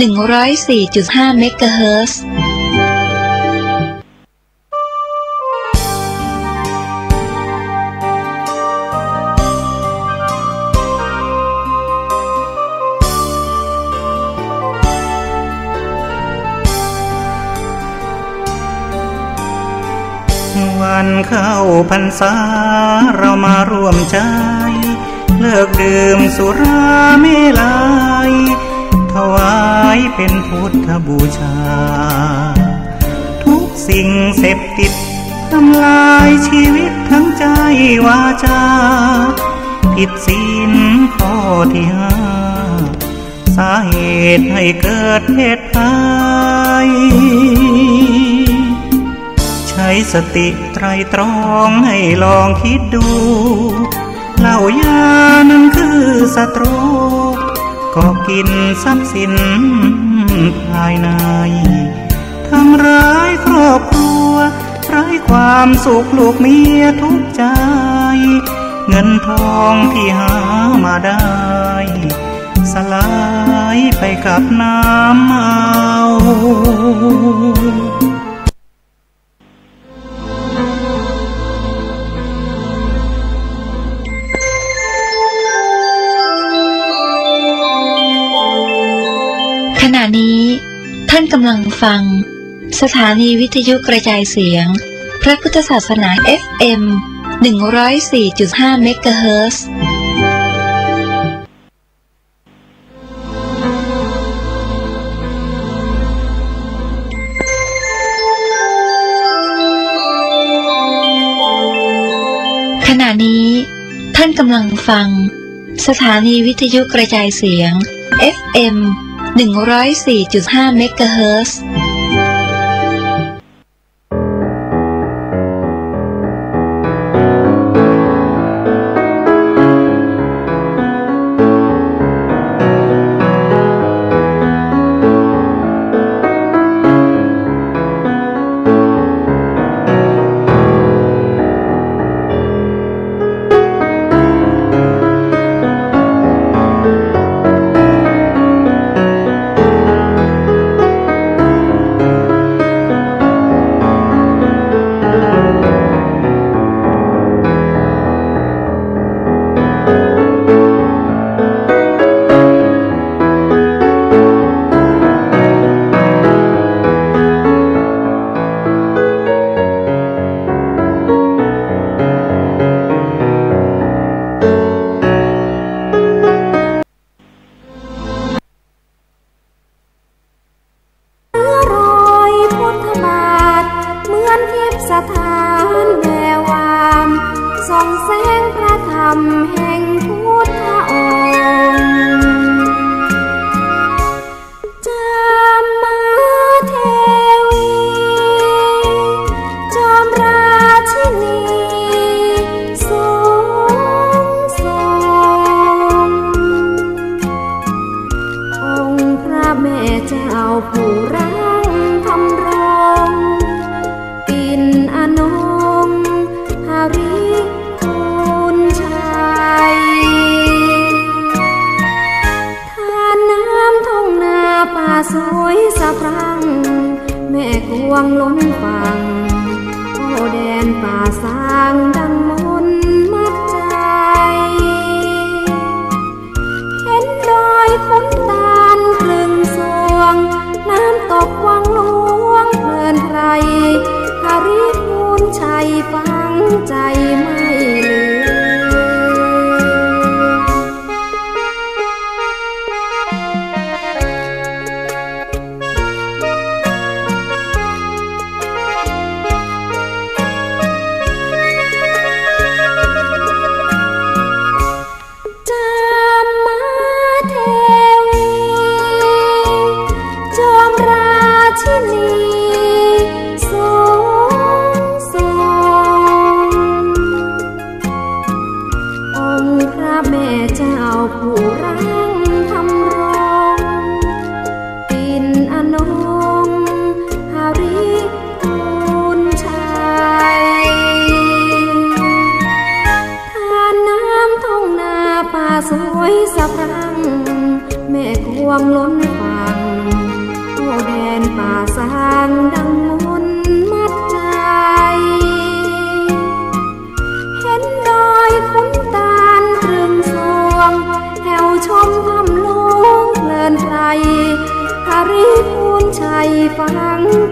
104.5 เมกะเฮิรตซ์วันเข้าพรรษาเรามาร่วมใจเลิกดื่มสุราเมลัยถวายเป็นพุทธบูชาทุกสิ่งเสพติดทำลายชีวิตทั้งใจวาจาผิดศีลข้อที่5สาเหตุให้เกิดเพศภัยใช้สติไตรตรองให้ลองคิดดูเหล้ายานั้นคือศัตรูก็กินทรัพย์สินภายในทำร้ายครอบครัวไร้ความสุขลูกเมียทุกใจเงินทองที่หามาได้สลายไปกับน้ำเมาขณะนี้ท่านกำลังฟังสถานีวิทยุกระจายเสียงพระพุทธศาสนา FM 104.5 เมกะเฮิรตซ์ขณะนี้ท่านกำลังฟังสถานีวิทยุกระจายเสียง FM 104.5 เมกะเฮิรตซ์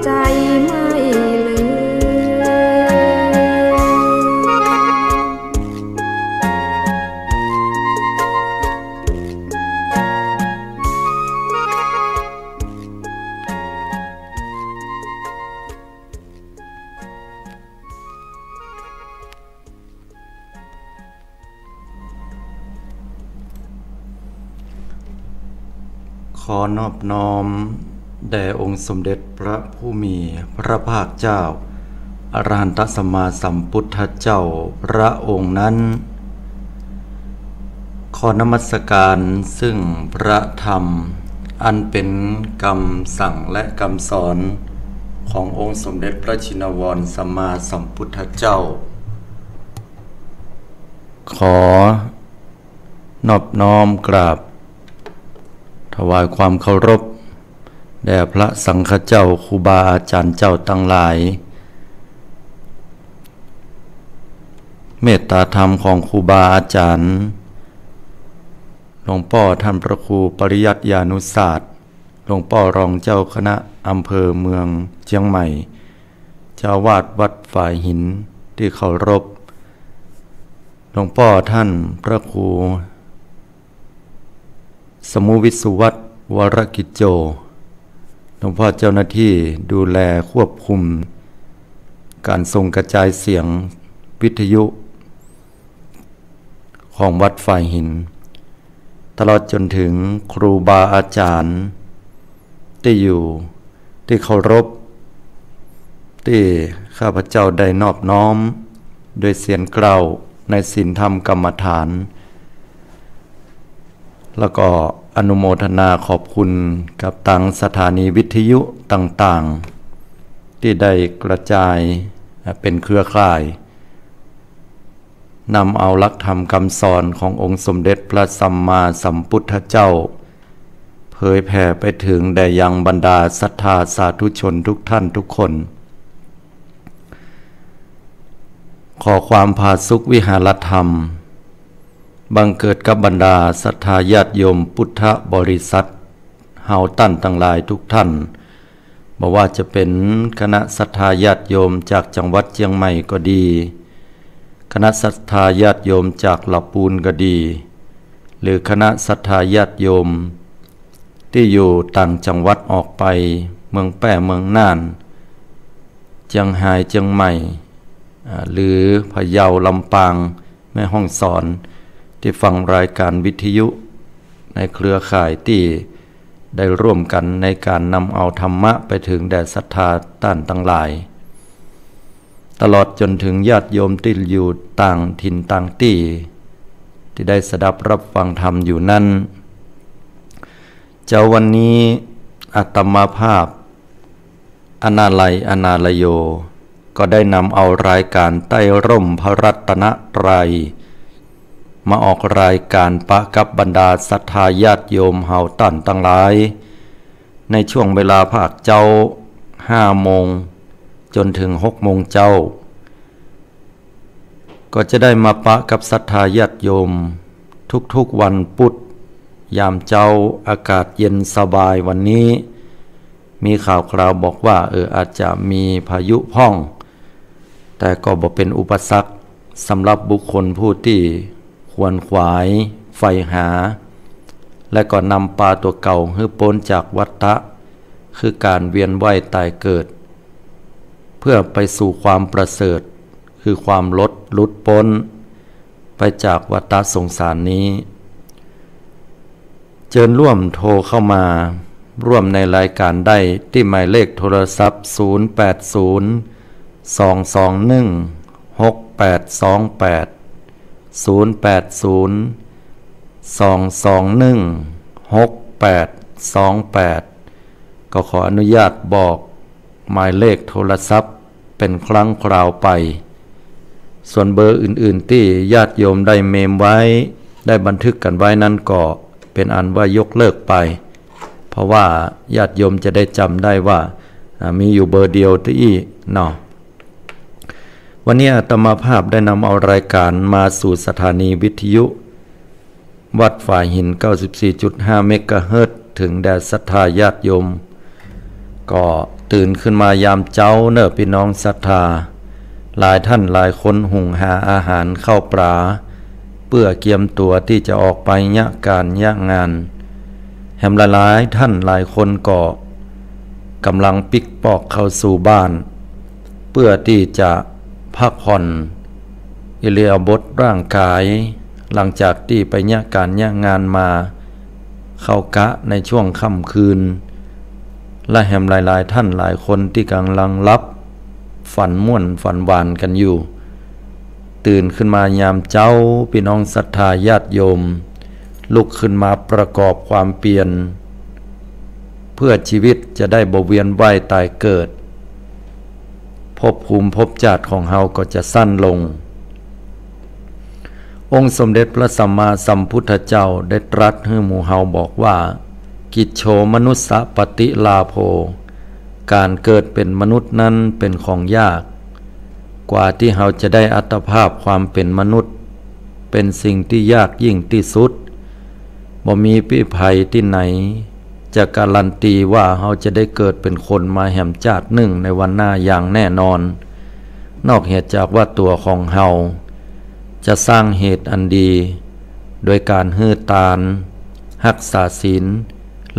ใจไม่ลืมขอนอบน้อมแด่องค์สมเด็จพระผู้มีพระภาคเจ้าอรหันตสัมมาสัมพุทธเจ้าพระองค์นั้นขอนมัสการซึ่งพระธรรมอันเป็นคำสั่งและคำสอนขององค์สมเด็จพระชินวรสัมมาสัมพุทธเจ้าขอนอบน้อมกราบถวายความเคารพแด่พระสังฆเจ้าครูบาอาจารย์เจ้าทั้งหลายเมตตาธรรมของครูบาอาจารย์หลวงพ่อท่านพระครูปริยัติยานุศาสตร์หลวงพ่อรองเจ้าคณะอำเภอเมืองเชียงใหม่เจ้าวาดวัดฝ่ายหินที่เคารพหลวงพ่อท่านพระครูสมุวิสุวัตวรกิจโจหลวงพ่อเจ้าหน้าที่ดูแลควบคุมการส่งกระจายเสียงวิทยุของวัดฝ่ายหินตลอดจนถึงครูบาอาจารย์ที่อยู่ที่เคารพที่ข้าพเจ้าได้นอบน้อมโดยเสียงกล่าวในศีลธรรมกรรมฐานแล้วก็อนุโมทนาขอบคุณกับทางสถานีวิทยุต่างๆที่ได้กระจายเป็นเครือข่ายนำเอาหลักธรรมคำสอนขององค์สมเด็จพระสัมมาสัมพุทธเจ้าเผยแผ่ไปถึงแด่ยังบรรดาศรัทธาสาธุชนทุกท่านทุกคนขอความผาสุกวิหารธรรมบังเกิดกับบรรดาศรัทธาญาติโยมพุทธบริษัทเฮาตั้นทั้งหลายทุกท่านบ่ว่าจะเป็นคณะศรัทธาญาติโยมจากจังหวัดเชียงใหม่ก็ดีคณะศรัทธาญาติโยมจากลำพูนก็ดีหรือคณะศรัทธาญาติโยมที่อยู่ต่างจังหวัดออกไปเมืองแป้เมืองน่านเชียงรายเชียงใหม่หรือพะเยาลำปางแม่ฮ่องสอนที่ฟังรายการวิทยุในเครือข่ายที่ได้ร่วมกันในการนำเอาธรรมะไปถึงแด่ศรัทธาท่านทั้งหลายตลอดจนถึงญาติโยมที่อยู่ต่างถิ่นต่างที่ได้สดับรับฟังธรรมอยู่นั้นเจ้าวันนี้อาตมาภาพอนาลัยอนาลโยก็ได้นำเอารายการใต้ร่มพระรัตนตรัยมาออกรายการปะกับบรรดาศรัทธาญาติโยมเฮาตั้นทั้งหลายในช่วงเวลาภาคเจ้า5 โมงจนถึง6 โมงเจ้าก็จะได้มาปะกับศรัทธาญาติโยมทุกๆวันพุธยามเจ้าอากาศเย็นสบายวันนี้มีข่าวคราวบอกว่าอาจจะมีพายุพ่องแต่ก็บ่เป็นอุปสรรคสำหรับบุคคลผู้ที่ควรขวายใฝ่หาและก็นำปลาตัวเก่าให้พ้นจากวัฏฏะคือการเวียนว่ายตายเกิดเพื่อไปสู่ความประเสริฐคือความหลุดพ้นไปจากวัฏสงสารนี้เชิญร่วมโทรเข้ามาร่วมในรายการได้ที่หมายเลขโทรศัพท์080-221-6828 080-221-6828ก็ขออนุญาตบอกหมายเลขโทรศัพท์เป็นครั้งคราวไปส่วนเบอร์อื่นๆที่ญาติโยมได้เมมไว้ได้บันทึกกันไว้นั้นก็เป็นอันว่ายกเลิกไปเพราะว่าญาติโยมจะได้จำได้ว่ามีอยู่เบอร์เดียวที่เนาะวันนี้อาตมาภาพได้นำเอารายการมาสู่สถานีวิทยุวัดฝ่ายหิน 94.5 เมกะเฮิรตซ์ถึงแด่ศรัทธาญาติโยมก็ ตื่นขึ้นมายามเจ้าเน้อพี่น้องศรัทธาหลายท่านหลายคนหุงหาอาหารเข้าปลาเพื่อเกียมตัวที่จะออกไปยะการยะงานแหมหลายท่านหลายคนก็กำลังปิกปอกเข้าสู่บ้านเพื่อที่จะพักผ่อนอิเลียบทร่างกายหลังจากที่ไปยะการยะงานมาเข้ากะในช่วงค่ำคืนและแหมหลายท่านหลายคนที่กำลังรับฝันม่วนฝันหวานกันอยู่ตื่นขึ้นมายามเจ้าพี่น้องศรัทธาญาติโยมลุกขึ้นมาประกอบความเปลี่ยนเพื่อชีวิตจะได้บ่เวียนว่ายตายเกิดภพภูมิภพชาติของเฮาก็จะสั้นลงองค์สมเด็จพระสัมมาสัมพุทธเจ้าได้ตรัสให้หมู่เฮาบอกว่ากิจโฉมนุสสะปฏิลาโภการเกิดเป็นมนุษย์นั้นเป็นของยากกว่าที่เฮาจะได้อัตภาพความเป็นมนุษย์เป็นสิ่งที่ยากยิ่งที่สุดบ่มีพิภัยที่ไหนจะการันตีว่าเฮาจะได้เกิดเป็นคนมาแห่มชาติหนึ่งในวันหน้าอย่างแน่นอนนอกเหตุจากว่าตัวของเฮาจะสร้างเหตุอันดีโดยการฮื้อตานรักษาศีล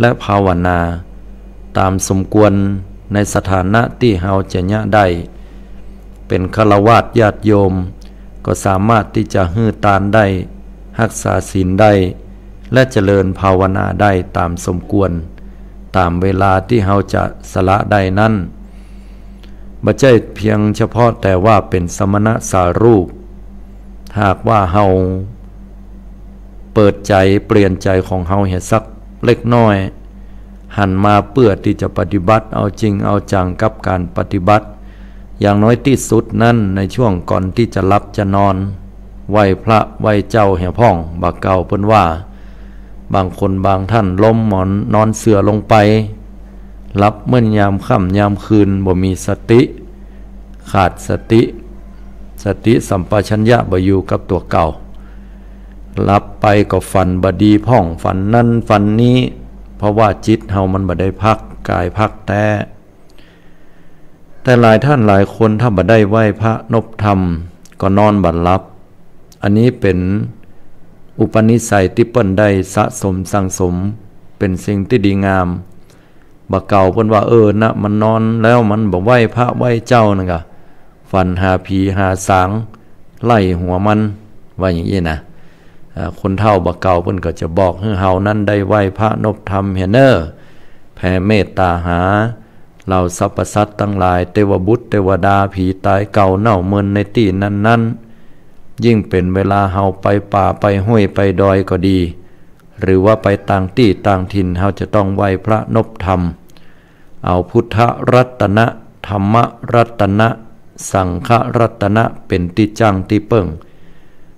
และภาวนาตามสมควรในสถานะที่เฮาจะยะได้เป็นฆราวาสญาติโยมก็สามารถที่จะฮื้อตานได้รักษาศีลได้และเจริญภาวนาได้ตามสมควรตามเวลาที่เฮาจะสละได้นั้นบ่ใช่เพียงเฉพาะแต่ว่าเป็นสมณะสารูปหากว่าเฮาเปิดใจเปลี่ยนใจของเฮาเห็นสักเล็กน้อยหันมาเพื่อที่จะปฏิบัติเอาจริงเอาจังกับการปฏิบัติอย่างน้อยที่สุดนั้นในช่วงก่อนที่จะหลับจะนอนไหว้พระไหว้เจ้าแห่พ่องบากเก่าเพิ่นว่าบางคนบางท่านล้มหมอนนอนเสื่อลงไปหลับเมื่อยามค่ำยามคืนบ่มีสติขาดสติสัมปชัญญะบ่อยู่กับตัวเก่าหลับไปก็ฝันบดีพ่องฝันนั้นฝันนี้เพราะว่าจิตเฮามันบ่ได้พักกายพักแต่หลายท่านหลายคนถ้าบ่ได้ไหว้พระนบธรรมก็นอนบัดหลับอันนี้เป็นอุปนิสัยที่เปิ้นได้สะสมสั่งสมเป็นสิ่งที่ดีงามบ่เก่าเปิ้นว่านะมันนอนแล้วมันบ่ไหว้พระไหว้เจ้านั่นก็ฝันหาผีหาสางไล่หัวมันว่าอย่างนี้นะคนเฒ่าบ่เก่าเพิ่นก็จะบอกให้เฮานั้นได้ไหว้พระนบธรรมเฮเนอแผ่เมตตาหาเหล่าสรรพสัตว์ทั้งหลายเทวบุตรเทวดาผีตายเก่าเน่าเมินในที่นั้นยิ่งเป็นเวลาเฮาไปป่าไปห้วยไปดอยก็ดีหรือว่าไปต่างที่ต่างถิ่นเฮาจะต้องไหว้พระนบธรรมเอาพุทธรัตนะธรรมรัตนะสังฆรัตนะเป็นที่จังที่เปิ้ง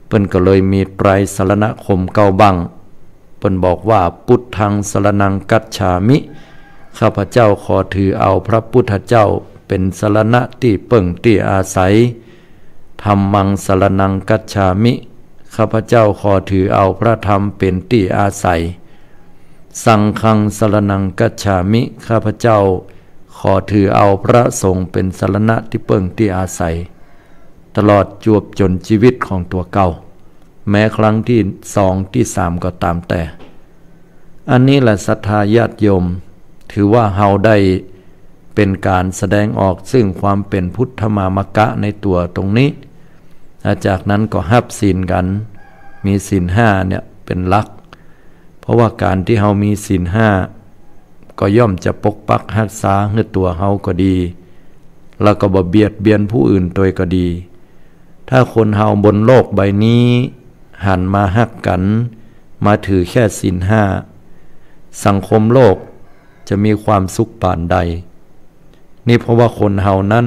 เปิ้นก็เลยมีไตรสรณคมเก้าบังเปิ้นบอกว่าพุทธังสรณังกัจฉามิข้าพเจ้าขอถือเอาพระพุทธเจ้าเป็นสรณะที่เปิ้งที่อาศัยธัมมังสรณังกัจฉามิข้าพเจ้าขอถือเอาพระธรรมเป็นที่อาศัยสังฆังสรณังกัจฉามิข้าพเจ้าขอถือเอาพระสงฆ์เป็นสรณะที่เปิ้งที่อาศัยตลอดจวบจนชีวิตของตัวเก่าแม้ครั้งที่2ที่3ก็ตามแต่อันนี้แหละศรัทธาญาติโยมถือว่าเฮาได้เป็นการแสดงออกซึ่งความเป็นพุทธมามกะในตัวตรงนี้จากนั้นก็หับศีลกันมีศีล5เนี่ยเป็นหลักเพราะว่าการที่เฮามีศีล5ก็ย่อมจะปกปักรักษาให้ตัวเฮาก็ดีแล้วก็บ่เบียดเบียนผู้อื่นตัวก็ดีถ้าคนเฮาบนโลกใบนี้หันมาฮักกันมาถือแค่ศีล5สังคมโลกจะมีความสุขปานใดนี่เพราะว่าคนเฮานั้น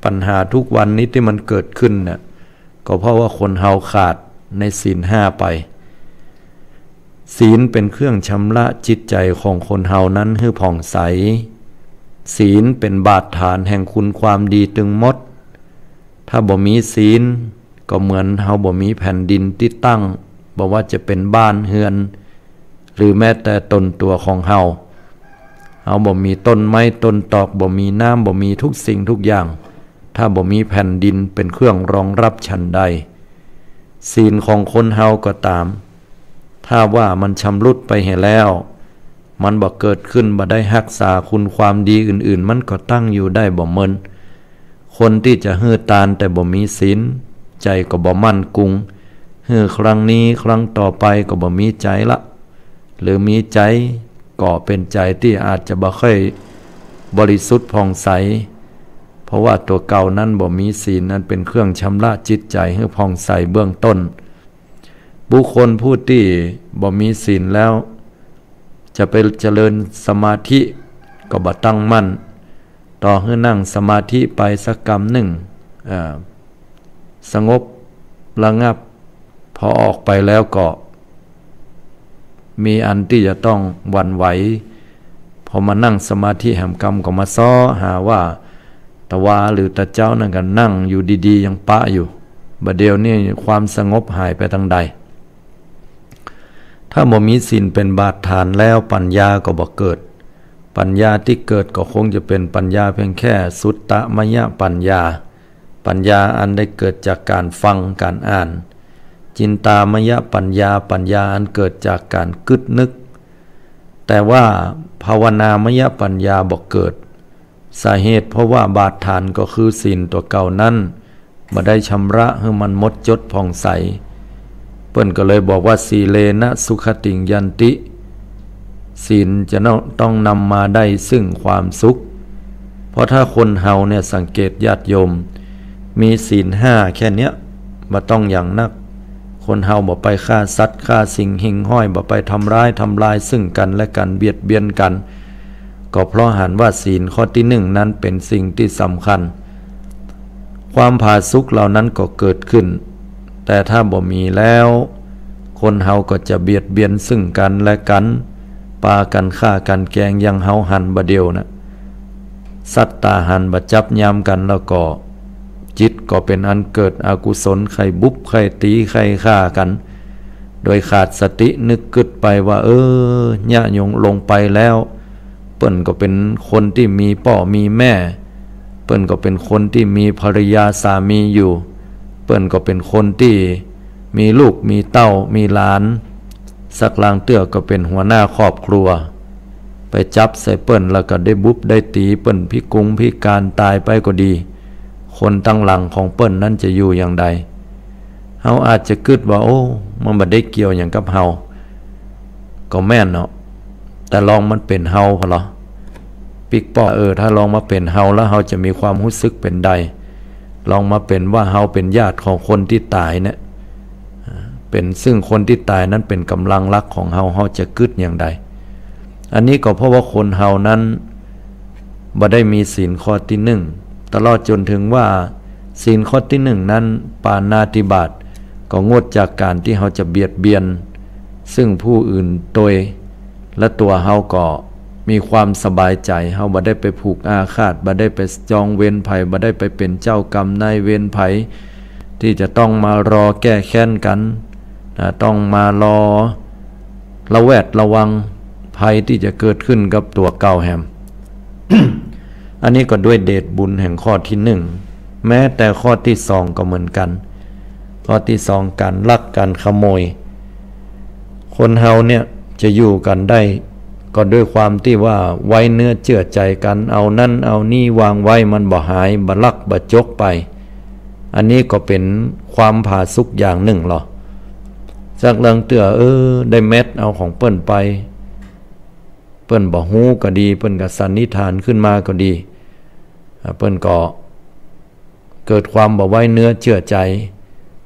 ปัญหาทุกวันนี้ที่มันเกิดขึ้นน่ะก็เพราะว่าคนเฮาขาดในศีล5ไปศีลเป็นเครื่องชำระจิตใจของคนเฮานั้นให้ผ่องใสศีลเป็นบาดฐานแห่งคุณความดีตึงมดถ้าบ่มีศีลก็เหมือนเฮาบ่มีแผ่นดินที่ตั้งบ่ว่าจะเป็นบ้านเฮือนหรือแม้แต่ตนตัวของเฮา เฮาบ่มีต้นไม้ต้นตอกบ่มีน้ำบ่มีทุกสิ่งทุกอย่างถ้าบ่มีแผ่นดินเป็นเครื่องรองรับฉันใดศีลของคนเฮาก็ตามถ้าว่ามันชำรุดไปเห็นแล้วมันบ่เกิดขึ้นบ่ได้รักษาคุณความดีอื่นๆมันก็ตั้งอยู่ได้บ่เมินคนที่จะฮื้อตานแต่บ่มีศีลใจก็บ่มั่นคงฮื้อครั้งนี้ครั้งต่อไปก็บ่มีใจละหรือมีใจก็เป็นใจที่อาจจะบ่ค่อยบริสุทธิ์ผ่องใสเพราะว่าตัวเก่านั้นบ่มีศีลนั้นเป็นเครื่องชำระจิตใจให้ผ่องใสเบื้องต้นบุคคลผู้ที่บ่มีศีลแล้วจะไปเจริญสมาธิก็บ่ตั้งมั่นต่อให้นั่งสมาธิไปสักกรรมหนึ่งสงบระงับพอออกไปแล้วก็มีอันที่จะต้องหวั่นไหวพอมานั่งสมาธิแห่งกรรมก็มาซ้อหาว่าตะวาหรือตะเจ้านั่นกันนั่งอยู่ดีๆยังปะอยู่บัดเดียวนี่ความสงบหายไปทางใดถ้าบ่มีศีลเป็นบาดฐานแล้วปัญญาก็บ่เกิดปัญญาที่เกิดก็คงจะเป็นปัญญาเพียงแค่สุตตมยปัญญาปัญญาอันได้เกิดจากการฟังการอ่านจินตามยปัญญาปัญญาอันเกิดจากการกึดนึกแต่ว่าภาวนามยปัญญาบ่เกิดสาเหตุเพราะว่าบาดฐานก็คือศีลตัวเก่านั้นบ่ได้ชำระให้มันหมดจดผ่องใสเปิ้นก็เลยบอกว่าสีเลนะสุขติงยันติศีลจะต้องนำมาได้ซึ่งความสุขเพราะถ้าคนเฮาเนี่ยสังเกตญาติโยมมีศีล5แค่เนี้ยบ่ต้องอย่างนักคนเฮาบ่ไปฆ่าสัตว์ฆ่าสิ่งหิ่งห้อยบ่ไปทำร้ายทำลายซึ่งกันและกันเบียดเบียนกันก็เพราะหันว่าศีลข้อที่1นั้นเป็นสิ่งที่สำคัญความผาสุกเหล่านั้นก็เกิดขึ้นแต่ถ้าบ่มีแล้วคนเฮาก็จะเบียดเบียนซึ่งกันและกันปากันฆ่ากันแกงยังเฮาหันบ่เดียวนะสัตตาหันบ่จับยามกันแล้วก็จิตก็เป็นอันเกิดอกุศลใครบุบใครตีใครฆ่ากันโดยขาดสตินึกกึดไปว่าญะยงลงไปแล้วเปิ้นก็เป็นคนที่มีพ่อมีแม่เปิ้นก็เป็นคนที่มีภรรยาสามีอยู่เปิ้นก็เป็นคนที่มีลูกมีเต้ามีหลานสักลางเตื้อก็เป็นหัวหน้าครอบครัวไปจับใส่เปิ้นแล้วก็ได้บุบได้ตีเปิ้นพิกงพิการตายไปก็ดีคนตั้งหลังของเปิ้นนั้นจะอยู่อย่างใดเฮาอาจจะคิดว่ามันบ่ได้เกี่ยวอย่างกับเฮาก็แม่นเนาะแต่ลองมันเป็นเฮาพอเหรอปิกป้อถ้าลองมาเป็นเฮาแล้วเฮาจะมีความรู้สึกเป็นใดลองมาเป็นว่าเฮาเป็นญาติของคนที่ตายเนี่ยเป็นซึ่งคนที่ตายนั้นเป็นกำลังรักของเฮาจะคิดอย่างใดอันนี้ก็เพราะว่าคนเฮานั้นบ่ได้มีศีลข้อที่1ตลอดจนถึงว่าศีลข้อที่1นั้นปาณาติบาตก็งดจากการที่เฮาจะเบียดเบียนซึ่งผู้อื่นโดยและตัวเฮาก็มีความสบายใจเฮาบ่ได้ไปผูกอาฆาตบ่ได้ไปจองเวรภัยบ่ได้ไปเป็นเจ้ากรรมนายเวรภัยที่จะต้องมารอแก้แค้นกันต้องมารอระแวดระวังภัยที่จะเกิดขึ้นกับตัวเก่าแฮม อันนี้ก็ด้วยเดชบุญแห่งข้อที่1แม้แต่ข้อที่2ก็เหมือนกันข้อที่2การลักการขโมยคนเฮาเนี่ยจะอยู่กันได้ก็ด้วยความที่ว่าไว้เนื้อเชื่อใจกันเอานั่นเอานี่วางไว้มันบ่หายบ่ลักบ่จกไปอันนี้ก็เป็นความผาสุกอย่างหนึ่งหรอจากเรื่องเตื้อได้เม็ดเอาของเปิ้นไปเปิ้นบ่ฮู้ก็ดีเปิ้นก็สันนิษฐานขึ้นมาก็ดีเปิ้นก็เกิดความบ่ไว้เนื้อเชื่อใจ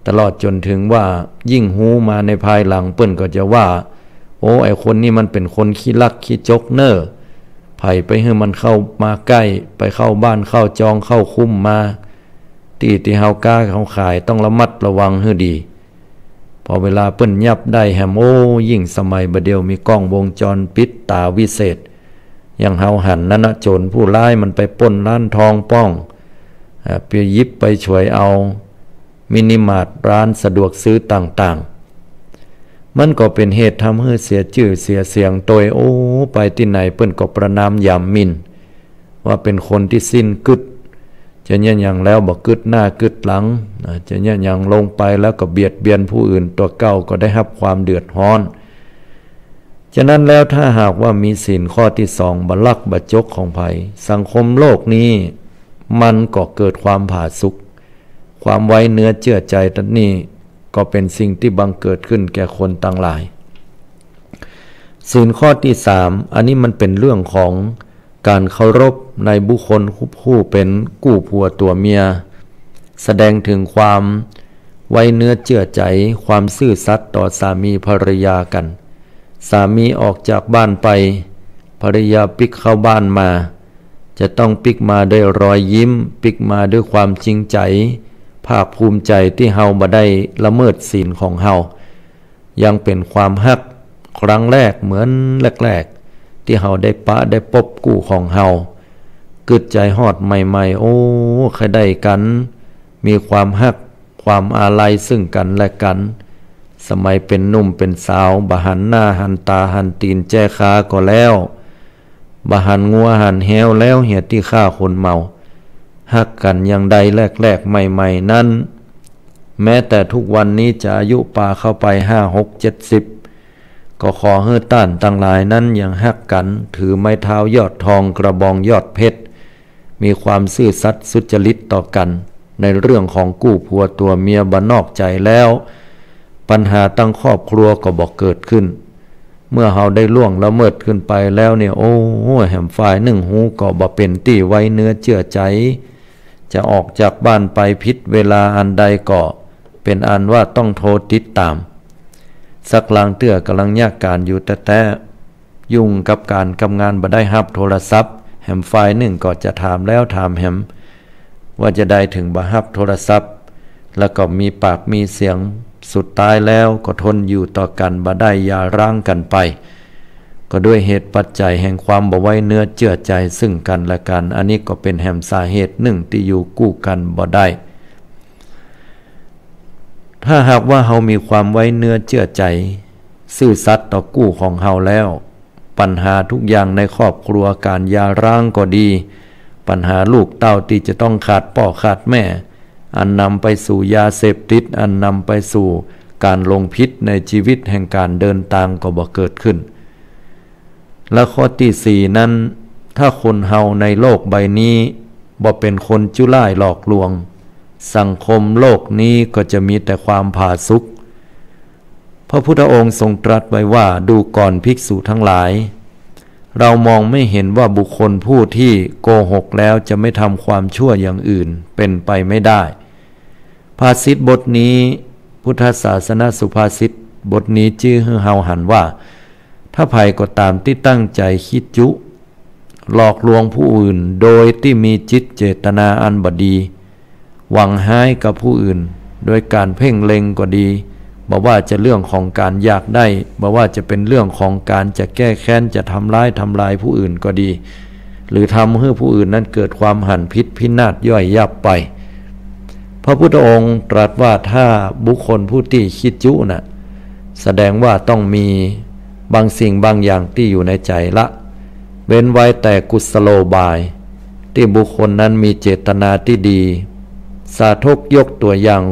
ตลอดจนถึงว่ายิ่งฮู้มาในภายหลังเปิ้นก็จะว่าไอ้คนนี้มันเป็นคนขี้ลักขี้จกเน้อไผไปให้มันเข้ามาใกล้ไปเข้าบ้านเข้าจองเข้าคุ้มมาที่เฮากล้าเขาขายต้องระมัดระวังให้ดีพอเวลาเปิ้นยับได้แฮมยิ่งสมัยบัดเดียวมีกล้องวงจรปิดตาวิเศษอย่างเฮาหันนั่นนะโจรผู้ร้ายมันไปปล้นร้านทองป้องไปยิบไปฉวยเอามินิมาร์ทร้านสะดวกซื้อต่างๆ มันก็เป็นเหตุทำให้เสียชื่อเสียเสียงโดยไปที่ไหนเปิ้นก็ประนามยามหมิ่นว่าเป็นคนที่สิ้นกึดจะเนี่ยอย่างแล้วบ่กึดหน้ากึดหลังจะเนี่ยอย่างลงไปแล้วก็เบียดเบียนผู้อื่นตัวเก่าก็ได้รับความเดือดร้อนฉะนั้นแล้วถ้าหากว่ามีศีลข้อที่2บ่ลักบ่จกของไผสังคมโลกนี้มันก็เกิดความผาสุกความไว้เนื้อเชื่อใจตั้งนี้ก็เป็นสิ่งที่บังเกิดขึ้นแก่คนต่างหลายศีลข้อที่3อันนี้มันเป็นเรื่องของการเคารพในบุคคลผู้เป็นกู้ผัวตัวเมียแสดงถึงความไว้เนื้อเชื่อใจความซื่อสัตย์ต่อสามีภรรยากันสามีออกจากบ้านไปภรรยาปิกเข้าบ้านมาจะต้องปิกมาด้วยรอยยิ้มปิกมาด้วยความจริงใจภาคภูมิใจที่เฮาบ่ได้ละเมิดศีลของเฮายังเป็นความฮักครั้งแรกเหมือนแรกๆที่เฮาได้ปะได้พบกู้ของเฮากึดใจฮอดใหม่ๆใครได้กันมีความฮักความอาลัยซึ่งกันและกันสมัยเป็นหนุ่มเป็นสาวบ่หันหน้าหันตาหันตีนแจ้ขาก็แล้วบ่หันงัวหันแหวแล้วเหตุที่ฆ่าคนเมาฮักกันอย่างใดแรกๆใหม่ๆนั้นแม้แต่ทุกวันนี้จะอายุป่าเข้าไป5 6 70ก็ขอให้ต้านต่างหลายนั้นยังฮักกันถือไม้เท้ายอดทองกระบองยอดเพชรมีความซื่อสัตย์สุจริตต่อกันในเรื่องของกู้ผัวตัวเมียบ่นอกใจแล้วปัญหาตั้งครอบครัวก็บ่เกิดขึ้นเมื่อเฮาได้ล่วงละเมิดขึ้นไปแล้วเนี่ยแหมฝ่ายหนึ่งหูก็บ่เป็นที่ไว้เนื้อเชื่อใจจะออกจากบ้านไปผิดเวลาอันใดก็เป็นอันว่าต้องโทรติดตามสักลางเตื้อกำลังยากการอยู่แต่ยุ่งกับการกำงานบ่ได้รับโทรศัพท์แหมฝ่ายหนึ่งก็จะถามแล้วถามแหมว่าจะได้ถึงบ่รับโทรศัพท์แล้วก็มีปากมีเสียงสุดท้ายแล้วก็ทนอยู่ต่อกันบ่ได้อย่าร้างกันไปก็ด้วยเหตุปัจจัยแห่งความบ่ไว้เนื้อเชื่อใจซึ่งกันและกันอันนี้ก็เป็นแห่งสาเหตุหนึ่งที่อยู่กู้กันบ่ได้ถ้าหากว่าเฮามีความไว้เนื้อเชื่อใจซื่อสัตย์ต่อกู้ของเฮาแล้วปัญหาทุกอย่างในครอบครัวการหย่าร้างก็ดีปัญหาลูกเต้าที่จะต้องขาดพ่อขาดแม่อันนำไปสู่ยาเสพติดอันนำไปสู่การลงพิษในชีวิตแห่งการเดินทางก็บ่เกิดขึ้นและข้อที่4นั้นถ้าคนเฮาในโลกใบนี้บ่เป็นคนจุล่ายหลอกลวงสังคมโลกนี้ก็จะมีแต่ความผาสุกพระพุทธองค์ทรงตรัสไว้ว่าดูก่อนภิกษุทั้งหลายเรามองไม่เห็นว่าบุคคลผู้ที่โกหกแล้วจะไม่ทำความชั่วอย่างอื่นเป็นไปไม่ได้ภาษิตบทนี้พุทธศาสนสุภาษิตบทนี้ชื่อให้เฮาหันว่าถ้าภัยก็ตามที่ตั้งใจคิดจุหลอกลวงผู้อื่นโดยที่มีจิตเจตนาอันบดีหวังให้กับผู้อื่นโดยการเพ่งเล็งก็ดีบ่ว่าจะเรื่องของการอยากได้บ่ว่าจะเป็นเรื่องของการจะแก้แค้นจะทำร้ายผู้อื่นก็ดีหรือทำให้ผู้อื่นนั้นเกิดความหันพิษพินาศย่อยยับไปพระพุทธองค์ตรัสว่าถ้าบุคคลผู้ที่คิดจุน่ะแสดงว่าต้องมีบางสิ่งบางอย่างที่อยู่ในใจละเว้นไว้แต่กุศโลบายที่บุคคลนั้นมีเจตนาที่ดีสาธกยกตัวอย่าง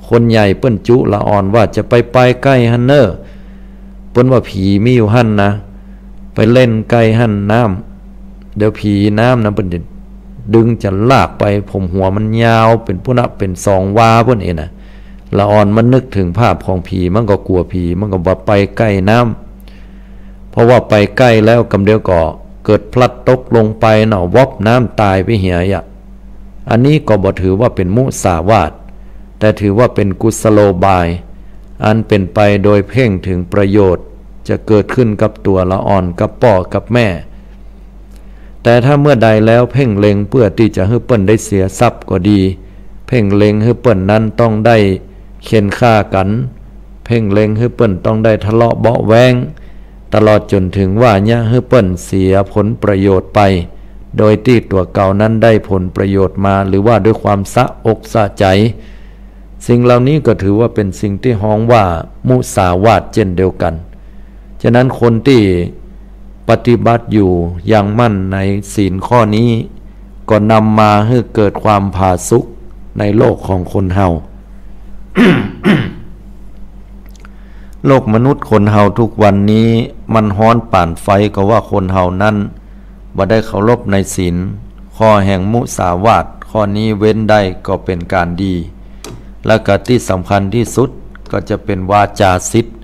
คนใหญ่เปิ้นจุละอ่อนว่าจะไปใกล้ฮันเนอร์เปิ้นว่าผีมีอยู่หั่นนะไปเล่นใกล้หั่นน้ำเดี๋ยวผีน้ำนะเปิ้นดึงจะลากไปผมหัวมันยาวเป็นพุนะเป็น2 วาเพิ่นเองน่ะละอ่อนมันนึกถึงภาพของผีมันก็กลัวผีมันก็บ่ไปใกล้น้ำเพราะว่าไปใกล้แล้วกำเดียวก็เกิดพลัดตกลงไปเนาะวบน้ำตายไปเหี่ยอันนี้ก็บ่ถือว่าเป็นมุสาวาทแต่ถือว่าเป็นกุศโลบายอันเป็นไปโดยเพ่งถึงประโยชน์จะเกิดขึ้นกับตัวละอ่อนกับพ่อกับแม่แต่ถ้าเมื่อใดแล้วเพ่งเล็งเพื่อที่จะให้เปิ้นได้เสียทรัพย์ก็ดีเพ่งเล็งให้เปิ้นนั้นต้องได้เข็นฆ่ากันเพ่งเล็งให้เปิ้นต้องได้ทะเลาะเบาะแว้งตลอดจนถึงว่าเนี่ยให้เปิ้นเสียผลประโยชน์ไปโดยที่ตัวเก่านั้นได้ผลประโยชน์มาหรือว่าด้วยความสะอกสะใจ สิ่งเหล่านี้ก็ถือว่าเป็นสิ่งที่ฮ้องว่ามุสาวาทเช่นเดียวกันฉะนั้นคนที่ปฏิบัติอยู่อย่างมั่นในศีลข้อนี้ก็นำมาให้เกิดความผาสุกในโลกของคนเฮา โลกมนุษย์คนเฮาทุกวันนี้มันฮ้อนป่านไฟก็ว่าคนเฮานั้นบ่ได้เคารพในศีลข้อแห่งมุสาวาทข้อนี้เว้นได้ก็เป็นการดีและก็ที่สำคัญที่สุดก็จะเป็นวาจาศิษย์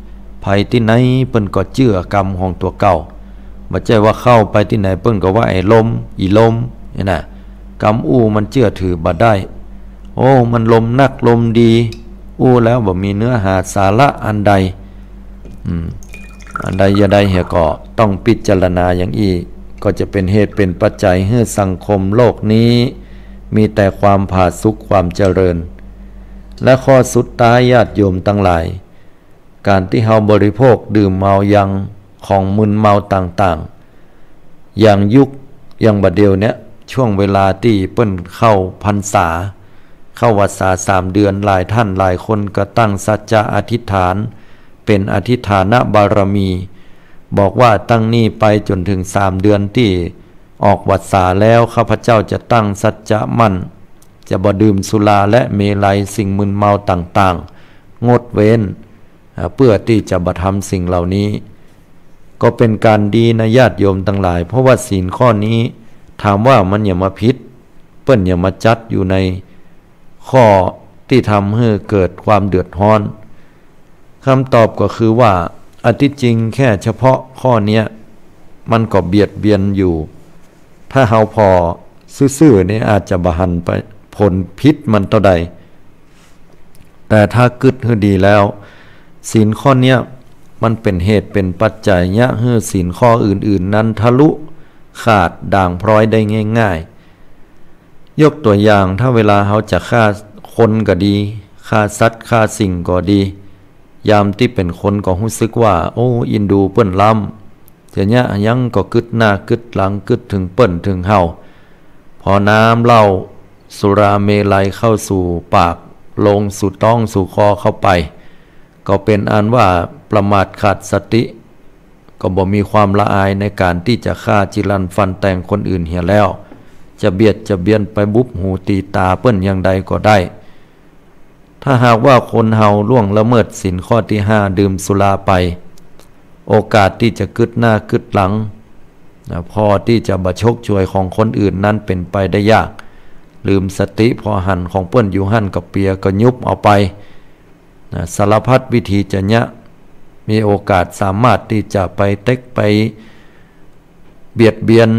ภัยที่ไหนเปิ้นก็เชื่อกรรมของตัวเก่าบ่ใช่ว่าเข้าไปที่ไหนเปิ้นก็ว่าไอ้ลมอีลมนี่นะกรรมอู้มันเชื่อถือบ่ได้โอ้มันลมนักลมดีอู้แล้วบ่มีเนื้อหาสาระอันใดอันใดอย่าใดเหี่ยก็ต้องพิจารณาอย่างอีกก็จะเป็นเหตุเป็นปัจจัยให้สังคมโลกนี้มีแต่ความผาสุกความเจริญและข้อสุดท้ายญาติโยมทั้งหลายการที่เฮาบริโภคดื่มเมายังของมึนเมาต่างๆอย่างยุคอย่างบัดเดียวเนี้ยช่วงเวลาที่เปิ้นเข้าพรรษาเข้าวัดษา3 เดือนหลายท่านหลายคนก็ตั้งสัจจะอธิษฐานเป็นอธิษฐานบารมีบอกว่าตั้งนี้ไปจนถึง3 เดือนที่ออกวัดษาแล้วข้าพเจ้าจะตั้งสัจจะมั่นจะบ่ดื่มสุราและเมลัยสิ่งมึนเมาต่างๆงดเว้นเพื่อที่จะบ่ทำสิ่งเหล่านี้ก็เป็นการดีนะญาติโยมทั้งหลายเพราะว่าศีลข้อนี้ถามว่ามันอย่ามาพิษเปิ้นอย่ามาจัดอยู่ในข้อที่ทำให้เกิดความเดือดร้อนคำตอบก็คือว่าอันที่จริงแค่เฉพาะข้อนี้มันก็เบียดเบียนอยู่ถ้าเฮาพอซื่อๆนี่อาจจะบหันไปผลพิษมันเท่าใดแต่ถ้ากึดให้ดีแล้วศีลข้อนี้มันเป็นเหตุเป็นปัจจัยเนี่ยให้ศีลข้ออื่นๆนั้นทะลุขาดด่างพร้อยได้ง่ายๆยกตัวอย่างถ้าเวลาเฮาจะฆ่าคนก็ดีฆ่าสัตว์ฆ่าสิ่งก็ดียามที่เป็นคนก็รู้สึกว่าโอ้อินดูเปิ้นล้ำแต่เนี่ยยังก็กึดหน้ากึดหลังกึดถึงเปิ้นถึงเฮาพอน้ำเหล้าสุราเมลัยเข้าสู่ปากลงสู่ท้องสู่คอเข้าไปก็เป็นอันว่าประมาทขาดสติก็บ่มีความละอายในการที่จะฆ่าจิรันฟันแต่งคนอื่นเหี่ยแล้วจะเบียดจะเบียนไปบุบหูตีตาเปิ้นอย่างใดก็ได้ถ้าหากว่าคนเฮาล่วงละเมิดศีลข้อที่5ดื่มสุราไปโอกาสที่จะกึดหน้ากึดหลังพอที่จะบะชกช่วยของคนอื่นนั้นเป็นไปได้ยากลืมสติพอหันของเปิ้นอยู่หันกับเปียก็ยุบเอาไปสารพัดวิธีจะเนี่ยมีโอกาสสามารถที่จะไปเต็กไปเบียดเบียน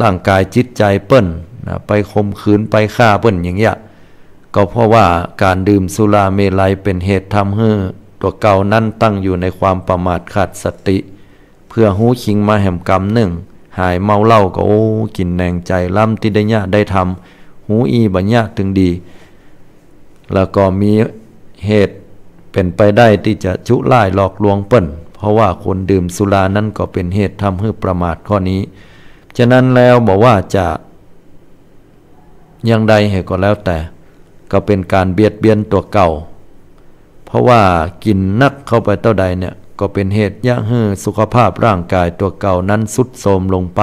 ร่างกายจิตใจเปิ้นไปข่มขืนไปฆ่าเปิ้นอย่างเงี้ยก็เพราะว่าการดื่มสุราเมลัยเป็นเหตุทำให้ตัวเก่านั้นตั้งอยู่ในความประมาทขาดสติเพื่อหูชิงมาแห่มกรรมหนึ่งหายเมาเหล้าก็โอ้กินแหนงใจล้ำที่ได้ยะได้ทำหูอีบัญญะถึงดีแล้วก็มีเหตุเป็นไปได้ที่จะชุล่ายหลอกลวงเปิ้นเพราะว่าคนดื่มสุรานั้นก็เป็นเหตุทำให้ประมาทข้อนี้ฉะนั้นแล้วบอกว่าจะอย่างใดเหตุก็แล้วแต่ก็เป็นการเบียดเบียนตัวเก่าเพราะว่ากินนักเข้าไปเท่าใดเนี่ยก็เป็นเหตุย่าให้สุขภาพร่างกายตัวเก่านั้นทรุดโทรมลงไป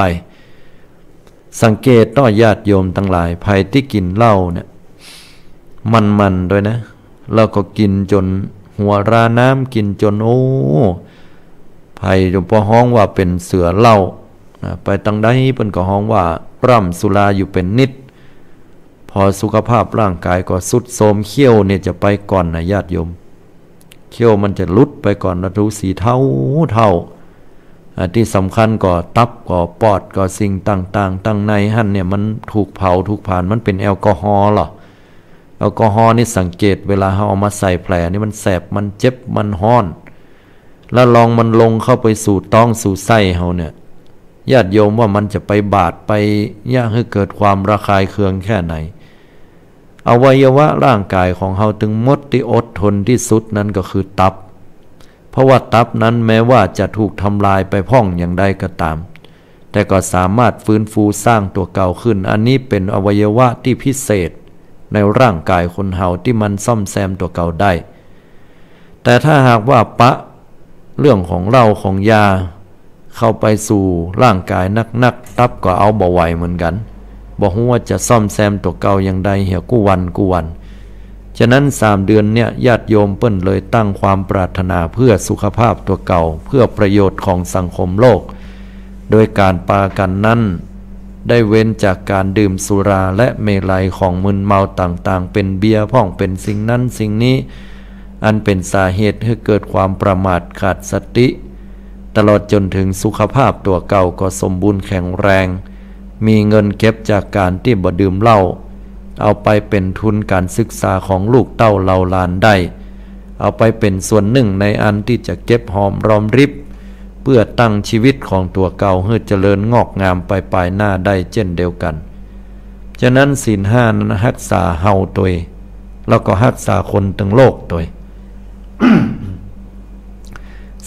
สังเกตต่อญาติโยมทั้งหลายภัยที่กินเหล้าเนี่ยมันด้วยนะเราก็กินจนหัวราน้ำกินจนโอ้ภัยจนพอห้องว่าเป็นเสือเหล้าไปตั้งใดเพิ่นก็ห้องว่าร่ำสุราอยู่เป็นนิดพอสุขภาพร่างกายก็ทรุดโทรมเขี้ยวเนี่ยจะไปก่อนนะญาติโยมเขี้ยวมันจะลุดไปก่อนนะรู้สีเท่าที่สำคัญก็ตับก็ปอดก็สิ่งต่างๆตั้งในหั่นเนี่ยมันถูกเผาถูกผ่านมันเป็นแอลกอฮอล์หรอแอลกอฮอล์นี่สังเกตเวลาเอามาใส่แผลนี่มันแสบมันเจ็บมันฮ้อนแล้วลองมันลงเข้าไปสู่ท้องสู่ไส้เฮาเนี่ยญาติโยมว่ามันจะไปบาดไปย่างให้เกิดความระคายเคืองแค่ไหนอวัยวะร่างกายของเฮาถึงหมดที่อดทนที่สุดนั้นก็คือตับเพราะว่าตับนั้นแม้ว่าจะถูกทำลายไปพ่องอย่างใดก็ตามแต่ก็สามารถฟื้นฟูสร้างตัวเก่าขึ้นอันนี้เป็นอวัยวะที่พิเศษ ในร่างกายคนเฮาที่มันซ่อมแซมตัวเก่าได้แต่ถ้าหากว่าปะเรื่องของเหล้าของยาเข้าไปสู่ร่างกายนักตับก็เอาบ่ไหวเหมือนกันบ่ฮู้ว่าจะซ่อมแซมตัวเก่าอย่างใดเหี่ยกู้วันฉะนั้น3 เดือนเนี่ยญาติโยมเปิ้นเลยตั้งความปรารถนาเพื่อสุขภาพตัวเก่าเพื่อประโยชน์ของสังคมโลกโดยการปากันนั้นได้เว้นจากการดื่มสุราและเมลัยของมึนเมาต่างๆเป็นเบียร์พ่องเป็นสิ่งนั้นสิ่งนี้อันเป็นสาเหตุให้เกิดความประมาทขาดสติตลอดจนถึงสุขภาพตัวเก่าก็สมบูรณ์แข็งแรงมีเงินเก็บจากการที่บ่ดื่มเหล้าเอาไปเป็นทุนการศึกษาของลูกเต้าเหล่าหลานได้เอาไปเป็นส่วนหนึ่งในอันที่จะเก็บหอมรอมริบเพื่อตั้งชีวิตของตัวเก่าให้เจริญงอกงามไปปลายหน้าได้เช่นเดียวกันฉะนั้นศีล 5นั้นรักษาเฮาตัวแล้วก็รักษาคนทั้งโลกตัว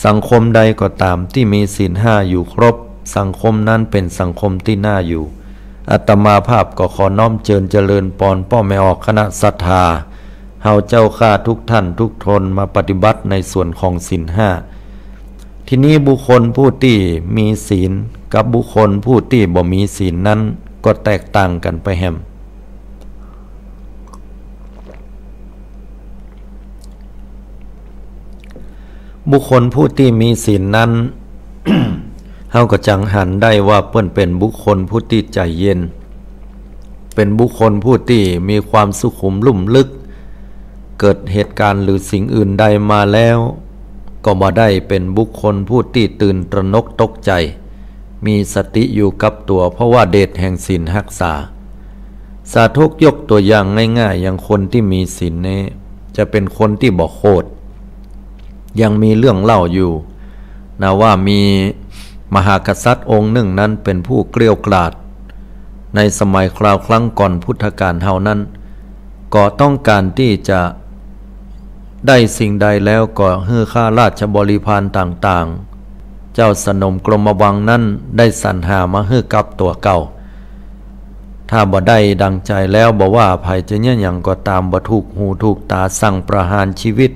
สังคมใดก็ตามที่มีศีล 5อยู่ครบสังคมนั้นเป็นสังคมที่น่าอยู่อาตมาภาพก็ขอน้อมเจริญปอนพ่อแม่ออกคณะศรัทธาเฮาเจ้าข้าทุกท่านทุกทนมาปฏิบัติในส่วนของศีล 5ทีนี้บุคคลผู้ที่มีศีลกับบุคคลผู้ที่บ่มีศีลนั้นก็แตกต่างกันไปแฮมบุคคลผู้ที่มีศีลนั้น เฮาก็จังหันได้ว่าเปิ้นเป็นบุคคลผู้ที่ใจเย็นเป็นบุคคลผู้ที่มีความสุขุมลุ่มลึกเกิดเหตุการณ์หรือสิ่งอื่นใดมาแล้วก็บ่ได้เป็นบุคคลผู้ที่ตื่นตระหนกตกใจมีสติอยู่กับตัวเพราะว่าเดชแห่งศีลรักษาสาธุยกตัวอย่างง่ายๆอย่างคนที่มีศีลนี้จะเป็นคนที่บ่โคตรยังมีเรื่องเล่าอยู่นะว่ามีมหากษัตริย์องค์หนึ่งนั้นเป็นผู้เกลี้ยกล่อมในสมัยคราวครั้งก่อนพุทธกาลเท่านั้นก็ต้องการที่จะได้สิ่งใดแล้วก็ให้ข้าราชบริพารต่างๆเจ้าสนมกรมวังนั้นได้สรรหามาให้กับตัวเก่าถ้าบ่ได้ดังใจแล้วบ่ว่าภัยจะเนี่ยอย่างก็ตามบ่ถูกหูถูกตาสั่งประหารชีวิต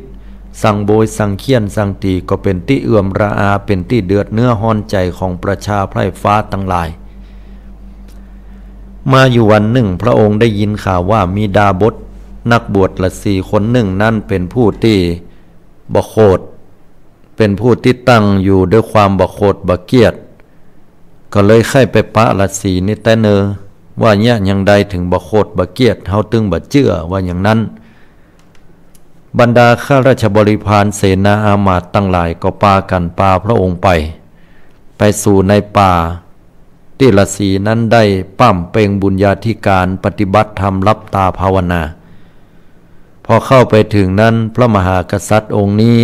สั่งโบยสั่งเคี่ยนสั่งตีก็เป็นที่เอื่อมระอาเป็นที่เดือดเนื้อห้อนใจของประชาไพร่ฟ้าทั้งหลายมาอยู่วันหนึ่งพระองค์ได้ยินข่าวว่ามีดาบสนักบวชละ4 คนหนึ่งนั่นเป็นผู้ที่บ่โคตรเป็นผู้ที่ตั้งอยู่ด้วยความบ่โคตรบ่เกียรติก็เลยไข้ไปปะละสีนี่แต่เนอว่าเนี่ยอย่างใดถึงบ่โคตรบ่เกียรติเฮาตึงบ่เชื่อว่าอย่างนั้นบรรดาข้าราชบริพารเสนาอามาตย์ตั้งหลายก็พากันพาพระองค์ไปสู่ในป่าที่ฤาษีนั้นได้ปั้มเปล่งบุญญาธิการปฏิบัติธรรมรับตาภาวนาพอเข้าไปถึงนั้นพระมหากษัตริย์องค์นี้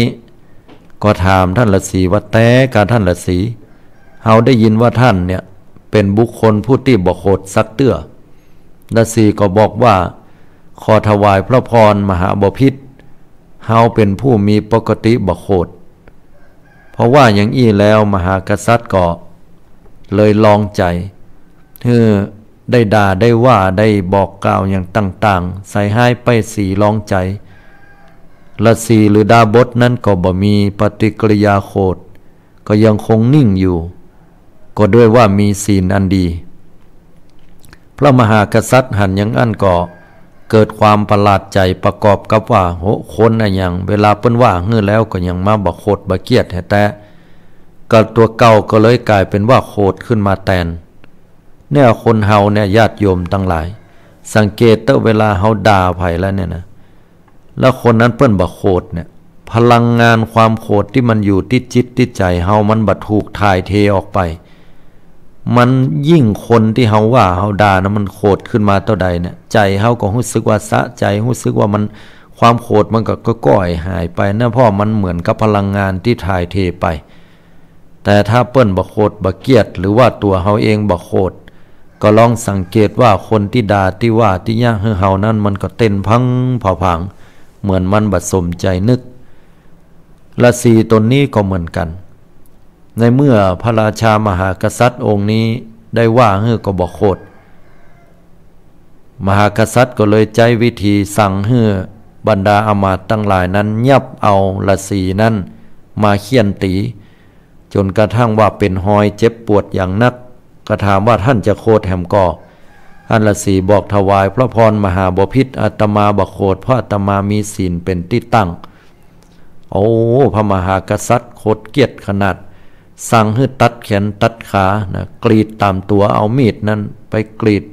ก็ถามท่านฤาษีว่าแต่การท่านฤาษีเฮาได้ยินว่าท่านเนี่ยเป็นบุคคลผู้ที่บ่โคตรสักเตื้อฤาษีก็บอกว่าขอถวายพระพรมหาบพิตรเฮาเป็นผู้มีปกติบ่โคตรเพราะว่าอย่างอี้แล้วมหากษัตริย์ก็เลยลองใจได้ด่าได้ว่าได้บอกกล่าวอย่างต่างๆใส่ให้ไปสีลองใจฤาษีหรือดาบสนั้นก็บ่มีปฏิกิริยาโคตรก็ยังคงนิ่งอยู่ก็ด้วยว่ามีศีลอันดีพระมหากษัตริย์หันอย่างอันก็เกิดความประหลาดใจประกอบกับว่าโหคนอะไรอย่างเวลาเปิ้นว่าเฮือแล้วก็ยังมาบ่โคตรบ่เกียรติแต่ก็ตัวเก่าก็เลยกลายเป็นว่าโคตรขึ้นมาแทนเนี่ยคนเฮาเนี่ยญาติโยมทั้งหลายสังเกตเวลาเฮาด่าไผแล้วเนี่ยนะแล้วคนนั้นเปิ้นบ่โคตรเนี่ยพลังงานความโคตรที่มันอยู่ที่จิตที่ใจเฮามันบ่ถูกถ่ายเทออกไปมันยิ่งคนที่เฮาว่าเฮาด่านะมันโคตรขึ้นมาเท่าใดเนี่ยใจเฮาก็รู้สึกว่าสะใจรู้สึกว่ามันความโคตรมันก็ก้อยหายไปนะเพราะมันเหมือนกับพลังงานที่ถ่ายเทไปแต่ถ้าเปิ้นบ่โคตรบ่เกียรติหรือว่าตัวเฮาเองบ่โคตรก็ลองสังเกตว่าคนที่ด่าที่ว่าที่ย่าเฮานั้นมันก็เต้นพังเผาผังเหมือนมันบ่สมใจนึกฤาษีตนนี้ก็เหมือนกันในเมื่อพระราชามหากษัตริย์องค์นี้ได้ว่าก็บ่โคตร มหากษัตริย์ก็เลยใจวิธีสั่งให้บรรดาอมาตย์ทั้งหลายนั้นยับเอาฤาษีนั้นมาเฆี่ยนตีจนกระทั่งว่าเป็นหอยเจ็บปวดอย่างนักก็ถามว่าท่านจะโคดแหมก่อท่านฤาษีบอกถวายพระพรมหาบพิตรอาตมาบ่โคดเพราะอาตมามีศีลเป็นที่ตั้งโอ้พระมหากษัตริย์โคตรเกียรติขนาดสั่งให้ตัดแขนตัดขานะกรีดตามตัวเอามีดนั้นไปกรีด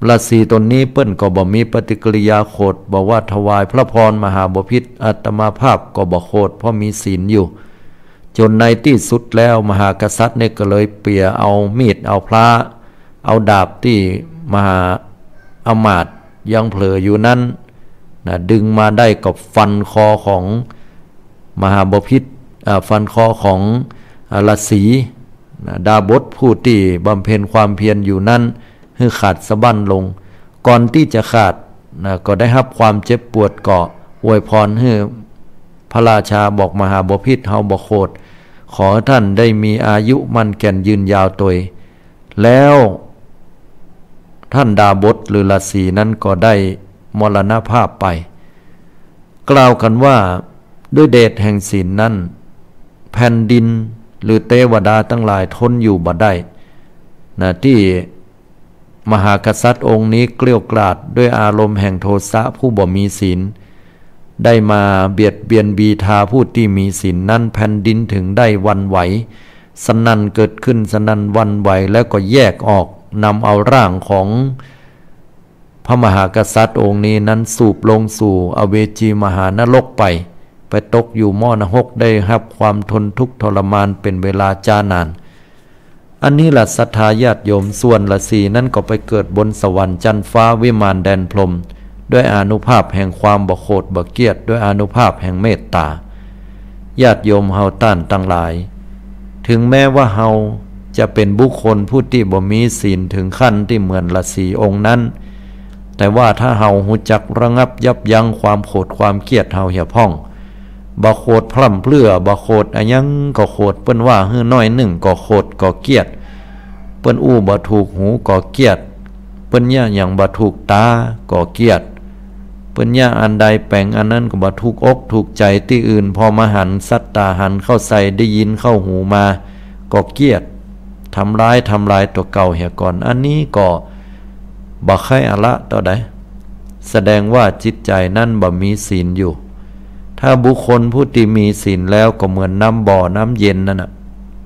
ฤาษีตนนี้เปิ้นก็บ่มีปฏิกิริยาโคดบอกว่าถวายพระพรมหาบพิตรอาตมาภาพก็บ่โคดเพราะมีศีลอยู่จนในที่สุดแล้วมหากษัตริย์เนี่ยก็เลยเปี่ยเอามีดเอาพระเอาดาบที่มหาอมาตย์ยังเผลออยู่นั้นนะดึงมาได้กับฟันคอของมหาบพิตรฟันคอของฤาษีดาบสผู้ที่บำเพ็ญความเพียรอยู่นั้นให้ขาดสะบั้นลงก่อนที่จะขาดก็ได้รับความเจ็บปวดเกาะอวยพรให้พระราชาบอกมหาบพิตรเฮาบ่โคดขอท่านได้มีอายุมั่นแก่นยืนยาวตัวแล้วท่านดาบสหรือฤาษีนั้นก็ได้มรณภาพไปกล่าวกันว่าด้วยเดชแห่งศีลนั้นแผ่นดินหรือเทวดาทั้งหลายทนอยู่บ่ได้ที่มหากษัตริย์องค์นี้เกลี้ยกล่อมด้วยอารมณ์แห่งโทสะผู้บ่มีศีลได้มาเบียดเบียนบีทาผู้ที่มีศีลนั้นแผ่นดินถึงได้วันไหวสนั่นเกิดขึ้นสนั่นวันไหวแล้วก็แยกออกนำเอาร่างของพระมหากษัตริย์องค์นี้นั้นสูบลงสู่อเวจีมหานรกไปตกอยู่หม้อนรกได้รับความทนทุกข์ทรมานเป็นเวลาจ้านานอันนี้แหละศรัทธาญาติโยมส่วนฤาษีนั้นก็ไปเกิดบนสวรรค์จันทร์ฟ้าวิมานแดนพรหมด้วยอานุภาพแห่งความบ่โคตรบ่เกียรติด้วยอานุภาพแห่งเมตตาญาติโยมเฮาต้านทั้งหลายถึงแม้ว่าเฮาจะเป็นบุคคลผู้ที่บ่มีศีลถึงขั้นที่เหมือนฤาษีองค์นั้นแต่ว่าถ้าเฮาหูจักระงับยับยั้งความโกรธความเกลียดเฮาเหี่ยพ่องบ่โคตรพร่ำเพรื่อบ่โคตรอะยังก็โคตรเปิ้นว่าฮื้อน้อยหนึ่งก็โคตรก็เกลียดเปิ้นอู้บ่ถูกหูก็เกลียดเปิ้นย่าหยังบ่ถูกตาก็เกลียดเปิ้นย่าอันใดแปลงอันนั้นก็บ่ถูกอกถูกใจที่อื่นพอมาหันสัตตาหันเข้าใส่ได้ยินเข้าหูมาก็เกลียดทำร้ายตัวเก่าเหี่ยก่อนอันนี้ก็บ่ใครอะละต่อใดแสดงว่าจิตใจนั้นบ่มีศีลอยู่ถ้าบุคคลผู้ที่มีศีลแล้วก็เหมือนน้ำบ่อน้ำเย็นนั่นน่ะ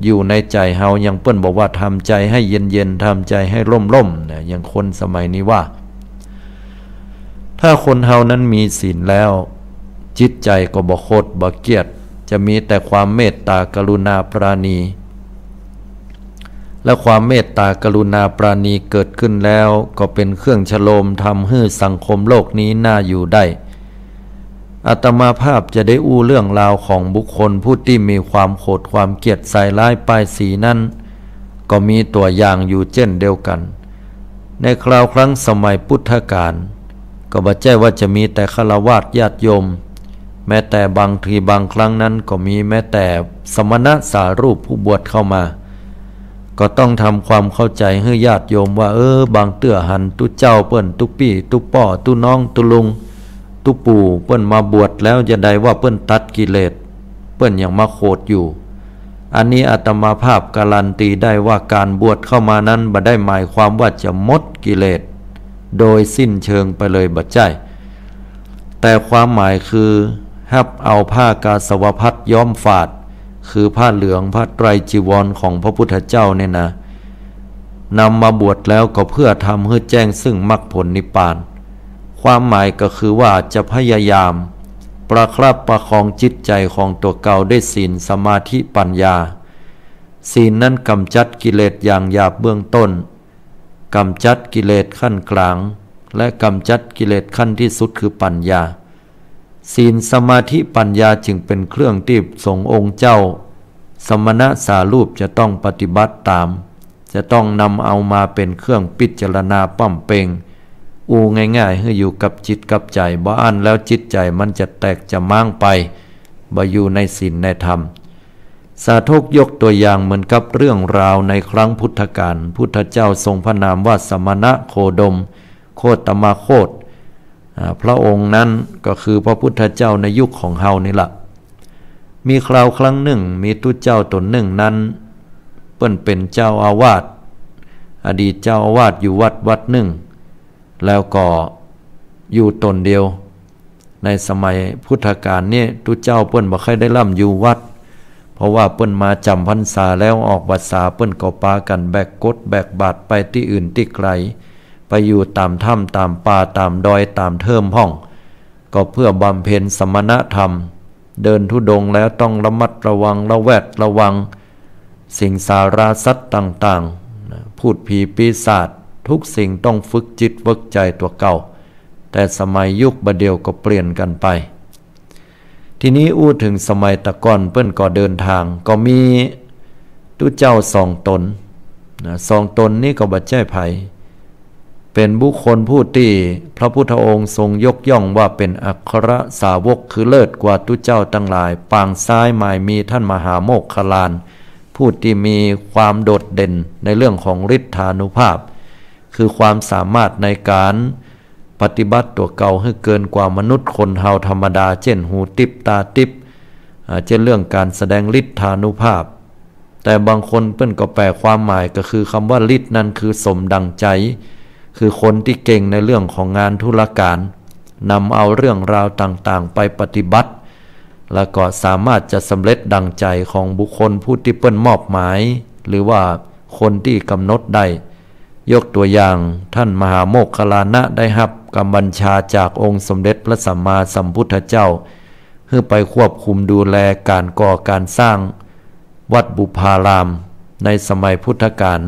อยู่ในใจเฮายังเปิ้นบอกว่าทำใจให้เย็นๆทำใจให้ร่มๆเนี่ยอย่างคนสมัยนี้ว่าถ้าคนเฮานั้นมีศีลแล้วจิตใจก็บ่โคตรบ่เกลียดจะมีแต่ความเมตตากรุณาปราณีและความเมตตากรุณาปราณีเกิดขึ้นแล้วก็เป็นเครื่องฉโลมทำให้สังคมโลกนี้น่าอยู่ได้อาตมาภาพจะได้อู้เรื่องราวของบุคคลผู้ที่มีความโกรธความเกลียดใส่ร้ายป้ายสีนั้นก็มีตัวอย่างอยู่เช่นเดียวกันในคราวครั้งสมัยพุทธกาลก็บ่ใช่ว่าจะมีแต่ฆราวาสญาติโยมแม้แต่บางทีบางครั้งนั้นก็มีแม้แต่สมณะสารูปผู้บวชเข้ามาก็ต้องทำความเข้าใจให้ญาติโยมว่าบางเตื้อหันตุเจ้าเปิ้นตุปี้ตุป้อตุน้องตุลุงตุปู่เปิ้นมาบวชแล้วจะได้ว่าเปิ้นตัดกิเลสเปิ้นยังมาโคดอยู่อันนี้อาตมาภาพการันตีได้ว่าการบวชเข้ามานั้นบ่ได้หมายความว่าจะหมดกิเลสโดยสิ้นเชิงไปเลยบ่ใช่แต่ความหมายคือฮับเอาผ้ากาสาวพัสย้อมฝาดคือผ้าเหลืองผ้าไตรจีวรของพระพุทธเจ้าเนี่ยนะนำมาบวชแล้วก็เพื่อทำให้แจ้งซึ่งมรรคผลนิพพานความหมายก็คือว่าจะพยายามประคับประคองจิตใจของตัวเก่าด้วยศีลสมาธิปัญญาศีลนั้นกำจัดกิเลสอย่างหยาบเบื้องต้นกำจัดกิเลสขั้นกลางและกำจัดกิเลสขั้นที่สุดคือปัญญาศีลสมาธิปัญญาจึงเป็นเครื่องที่สงฆ์องค์เจ้าสมณะสารูปจะต้องปฏิบัติตามจะต้องนำเอามาเป็นเครื่องพิจารณาป้อมเปงง่ายๆให้อยู่กับจิตกับใจบ่อั้นแล้วจิตใจมันจะแตกจะม้างไปบ่อยู่ในศีลในธรรม สาธกยกตัวอย่างเหมือนกับเรื่องราวในครั้งพุทธกาลพุทธเจ้าทรงพระนามว่าสมณะโคดมโคตมโคตพระองค์นั้นก็คือพระพุทธเจ้าในยุคของเฮานี่ล่ะมีคราวครั้งหนึ่งมีตุเจ้าตนหนึ่งนั้นเปิ้นเป็นเจ้าอาวาสอดีตเจ้าอาวาสอยู่วัดหนึ่งแล้วก็อยู่ตนเดียวในสมัยพุทธกาลนี่ตุเจ้าเปิ้นบ่ค่อยได้ล่ำอยู่วัดเพราะว่าเปิ้นมาจำพรรษาแล้วออกพรรษาเปิ้นก็ปากันแบกกดแบกบาตรไปที่อื่นที่ไกลไปอยู่ตามถ้ำตามป่าตามดอยตามเทิมห้องก็เพื่อบำเพ็ญสมณธรรมเดินธุดงค์แล้วต้องระมัดระวังระแวดระวังสิ่งสาราสัตว์ต่างๆพูดผีปีศาจทุกสิ่งต้องฝึกจิตฝึกใจตัวเก่าแต่สมัยยุคบัดเดียวก็เปลี่ยนกันไปทีนี้อู้ถึงสมัยตะก่อนเปิ้นก็เดินทางก็มีตุเจ้าสองตนสองตนนี้ก็บ่ใช่ไผเป็นบุคคลผู้ที่พระพุทธองค์ทรงยกย่องว่าเป็นอัครสาวกคือเลิศกว่าตุเจ้าทั้งหลายปางซ้ายหมายมีท่านมหาโมคคัลลานผู้ที่มีความโดดเด่นในเรื่องของฤทธานุภาพคือความสามารถในการปฏิบัติตัวเก่าให้เกินกว่ามนุษย์คนเฮาธรรมดาเช่นหูติบตาติบเช่นเรื่องการแสดงฤทธานุภาพแต่บางคนเปิ้นก็แปลความหมายก็คือคำว่าฤทธิ์นั้นคือสมดังใจคือคนที่เก่งในเรื่องของงานธุรการนำเอาเรื่องราวต่างๆไปปฏิบัติแล้วก็สามารถจะสำเร็จดังใจของบุคคลผู้ที่เปิ้นมอบหมายหรือว่าคนที่กำหนดได้ยกตัวอย่างท่านมหาโมคคัลลานะได้รับกำบัญชาจากองค์สมเด็จพระสัมมาสัมพุทธเจ้าเพื่อไปควบคุมดูแลการก่อการสร้างวัดบุพารามในสมัยพุทธกาล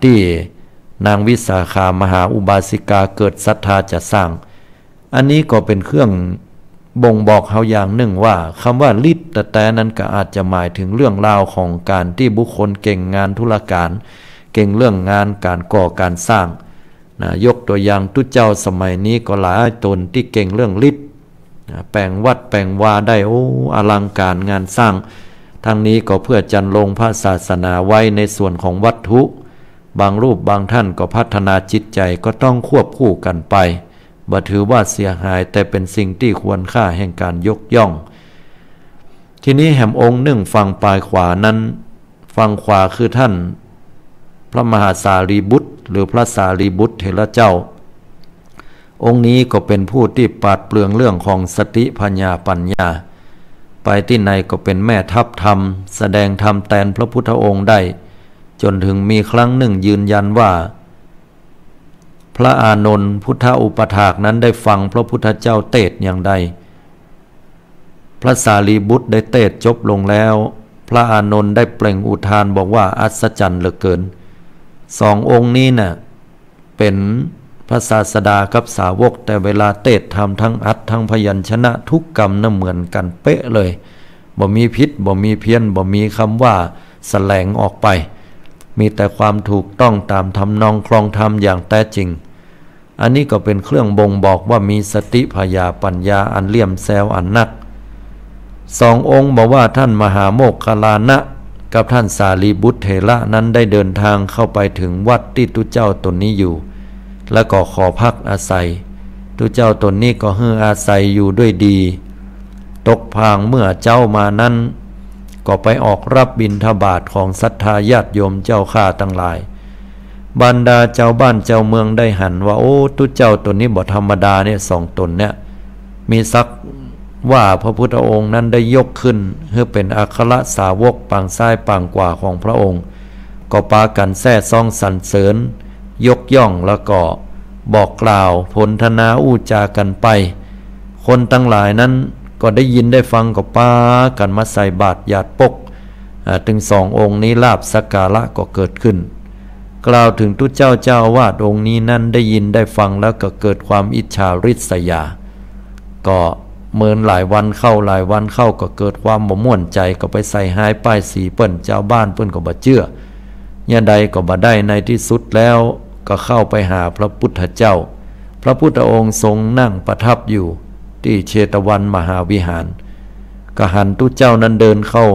ที่นางวิสาขามหาอุบาสิกาเกิดศรัทธาจะสร้างอันนี้ก็เป็นเครื่องบ่งบอกเฮาอย่างหนึ่งว่าคำว่าฤทธิ์แต่นั้นก็อาจจะหมายถึงเรื่องราวของการที่บุคคลเก่งงานธุรการเก่งเรื่องงานการก่อการสร้างยกตัวอย่างตุเจ้าสมัยนี้ก็หลายตนที่เก่งเรื่องฤทธิ์แปลงวัดแปลงวาได้อลังการงานสร้างทั้งนี้ก็เพื่อจันลงพระศาสนาไว้ในส่วนของวัตถุบางรูปบางท่านก็พัฒนาจิตใจก็ต้องควบคู่กันไปบ่ถือว่าเสียหายแต่เป็นสิ่งที่ควรค่าแห่งการยกย่องทีนี้แห่มองค์หนึ่งฝั่งปลายขวานั้นฝั่งขวาคือท่านพระมหาสารีบุตรหรือพระสารีบุตรเถระเจ้าองค์นี้ก็เป็นผู้ที่ปราดเปรื่องเรื่องของสติปัญญาไปที่ไหนก็เป็นแม่ทัพธรรมแสดงธรรมแทนพระพุทธองค์ได้จนถึงมีครั้งหนึ่งยืนยันว่าพระอานนท์พุทธอุปถากนั้นได้ฟังพระพุทธเจ้าเทศน์อย่างใดพระสารีบุตรได้เทศน์จบลงแล้วพระอานนท์ได้เปล่งอุทานบอกว่าอัศจรรย์เหลือเกินสององค์นี้น่ะเป็นพระศาสดากับสาวกแต่เวลาเทศน์ทำทั้งอัตทั้งพยัญชนะทุกกรรมน่ะเหมือนกันเป๊ะเลยบ่มีผิดบ่มีเพี้ยนบ่มีคำว่าแสลงออกไปมีแต่ความถูกต้องตามทำนองครองธรรมอย่างแท้จริงอันนี้ก็เป็นเครื่องบ่งบอกว่ามีสติปัญญาอันเลี่ยมแซวอันนักสององค์บอกว่าท่านมหาโมคคัลลานะกับท่านสารีบุตรเถระนั้นได้เดินทางเข้าไปถึงวัดที่ตุเจ้าตนนี้อยู่แล้วก็ขอพักอาศัยตุเจ้าตนนี้ก็ให้อาศัยอยู่ด้วยดีตกพางเมื่อเจ้ามานั้นก็ไปออกรับบิณฑบาตของศรัทธาญาติโยมเจ้าข้าทั้งหลายบรรดาเจ้าบ้านเจ้าเมืองได้หันว่าโอ้ตุเจ้าตนนี้บ่ธรรมดาเนี่ยสองตนเนี่ยมีซักว่าพระพุทธองค์นั้นได้ยกขึ้นเพื่อเป็นอัครสาวกปางซ้ายปางขวาของพระองค์ก็ปากันแซ่ซ่องสรรเสริญยกย่องแล้วก็บอกกล่าวพรรณนาอู้จากันไปคนทั้งหลายนั้นก็ได้ยินได้ฟังก็ปากันมาใส่บาตรหยาดปกถึงสององค์นี้ลาภสักการะก็เกิดขึ้นกล่าวถึงตุเจ้าเจ้าอาวาสองค์นี้นั้นได้ยินได้ฟังแล้วก็เกิดความอิจฉาริษยาก็เมินหลายวันเข้าก็เกิดความบ่ม่วนใจก็ไปใส่หายป้ายสีเปิ้นเจ้าบ้านเปิ้นก็บ่เชื่อยะใดก็บ่ได้ในที่สุดแล้วก็เข้าไปหาพระพุทธเจ้าพระพุทธองค์ทรงนั่งประทับอยู่ที่เชตวันมหาวิหารก็หันตุเจ้านั้นเดินเข้า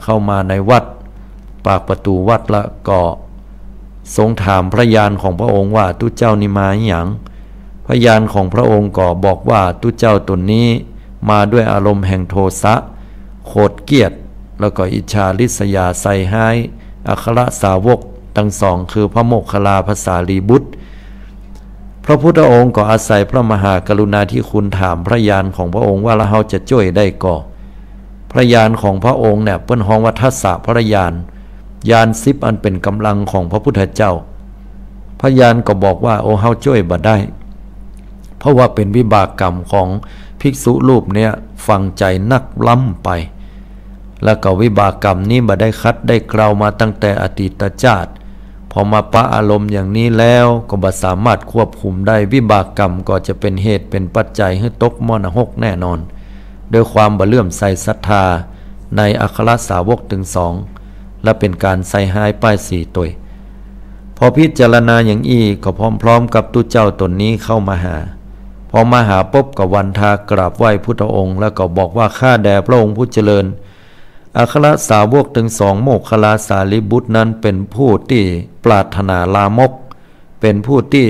เข้ามาในวัดปากประตูวัดละก็ทรงถามพระยานของพระองค์ว่าตุเจ้านี่มาหยังพระยานของพระองค์ก็บอกว่าตุเจ้าตนนี้มาด้วยอารมณ์แห่งโทสะโกรธเกลียดแล้วก็อิจฉาริษยาใส่ร้ายอัครสาวกทั้งสองคือพระโมคคัลลาภสารีบุตรพระพุทธองค์ก็อาศัยพระมหากรุณาธิคุณถามพระยานของพระองค์ว่าเราจะช่วยได้ก่อพระยานของพระองค์เนี่ยเปิ้นฮ้องว่าทัสสะพระยานยาน10อันเป็นกำลังของพระพุทธเจ้าพระยานก็บอกว่าโอ้เฮาช่วยบ่ได้เพราะว่าเป็นวิบากกรรมของภิกษุรูปเนี่ยฟังใจนักล้ำไปแล้วก็วิบากกรรมนี้บ่ได้คัดได้กล่าวมาตั้งแต่อดีตชาติพอมาปะอารมณ์อย่างนี้แล้วก็บ่สามารถควบคุมได้วิบากกรรมก็จะเป็นเหตุเป็นปัจจัยให้ตกมรณะแน่นอนด้วยความบ่เลื่อมใสศรัทธาในอัครสาวกถึงสองและเป็นการใส่หายป้าย4ตัวพอพิจารณาอย่างอี้ก็พร้อมๆกับตุเจ้าตนนี้เข้ามาหาพอมาหาปุ๊บก็วันทากราบไหว้พุทธองค์แล้วก็บอกว่าข้าแด่พระองค์ผู้เจริญอัครสาวกถึงสองโมคคัลลาสารีบุตรนั้นเป็นผู้ที่ปรารถนาลามกเป็นผู้ที่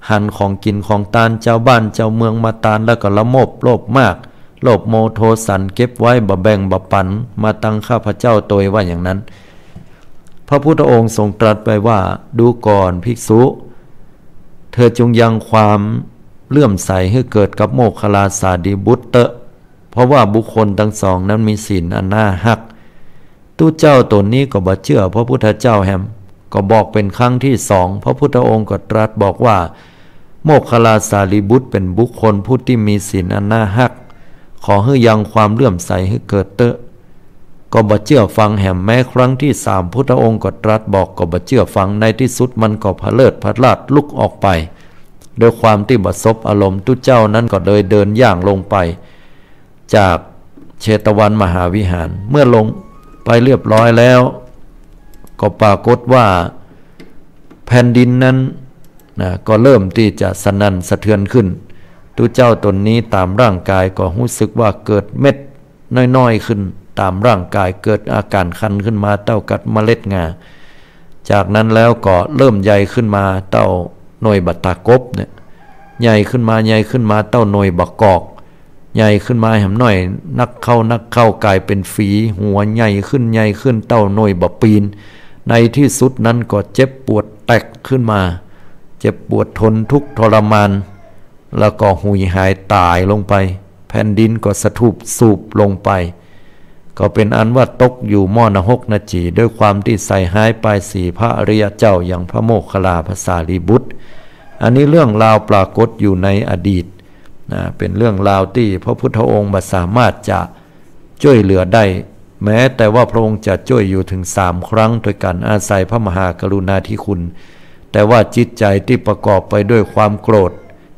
หันของกินของตานเจ้าบ้านเจ้าเมืองมาตานแล้วก็ละโมบโลภมากโลภโมโทสันเก็บไว้บ่แบ่งบ่ปันมาตั้งข้าพเจ้าตัวว่าอย่างนั้นพระพุทธองค์ทรงตรัสไปว่าดูก่อนภิกษุเธอจงยังความเลื่อมใสให้เกิดกับโมคคัลลาสารีบุตรเตอะเพราะว่าบุคคลทั้งสองนั้นมีศีลอันน่าฮักตุเจ้าตนนี้ก็บ่เชื่อพระพุทธเจ้าแฮมก็บอกเป็นครั้งที่2พระพุทธองค์ก็ตรัสบอกว่าโมคคัลลาสารีบุตรเป็นบุคคลผู้ที่มีศีลอันน่าฮักขอให้ยังความเลื่อมใสให้เกิดเตอะก็บ่เชื่อฟังแหมแม้ครั้งที่3พุทธองค์ก็ตรัสบอกก็บ่เชื่อฟังในที่สุดมันก็พะเลิดพะลาดลุกออกไปโดยความที่บ่ซบอารมณ์ตุเจ้านั้นก็เลยเดินย่างลงไปจากเชตวันมหาวิหารเมื่อลงไปเรียบร้อยแล้วก็ปรากฏว่าแผ่นดินนั้นก็เริ่มที่จะสนั่นสะเทือนขึ้นตุเจ้าตนนี้ตามร่างกายก็รู้สึกว่าเกิดเม็ดน้อยๆขึ้นตามร่างกายเกิดอาการคันขึ้นมาเต้ากัดเมล็ดงาจากนั้นแล้วก็เริ่มใหญ่ขึ้นมาเต้าหน่วยบัตตากบเนี่ยใหญ่ขึ้นมาเต้าหน่วยบักกอกใหญ่ขึ้นมาแหมหน่อยนักเข้ากลายเป็นฝีหัวใหญ่ขึ้นเต้าหน่วยบะปีนในที่สุดนั้นก็เจ็บปวดแตกขึ้นมาเจ็บปวดทนทุกข์ทรมานแล้วก็หุยหายตายลงไปแผ่นดินก็สะทุบสูบลงไปก็เป็นอันว่าตกอยู่มรณะนาจีด้วยความที่ใส่หายไป4พระอริยเจ้าอย่างพระโมคคัลลาภสารีบุตรอันนี้เรื่องราวปรากฏอยู่ในอดีตเป็นเรื่องราวที่พระพุทธองค์สามารถจะช่วยเหลือได้แม้แต่ว่าพระองค์จะช่วยอยู่ถึง3ครั้งโดยการอาศัยพระมหากรุณาธิคุณแต่ว่าจิตใจที่ประกอบไปด้วยความโกรธ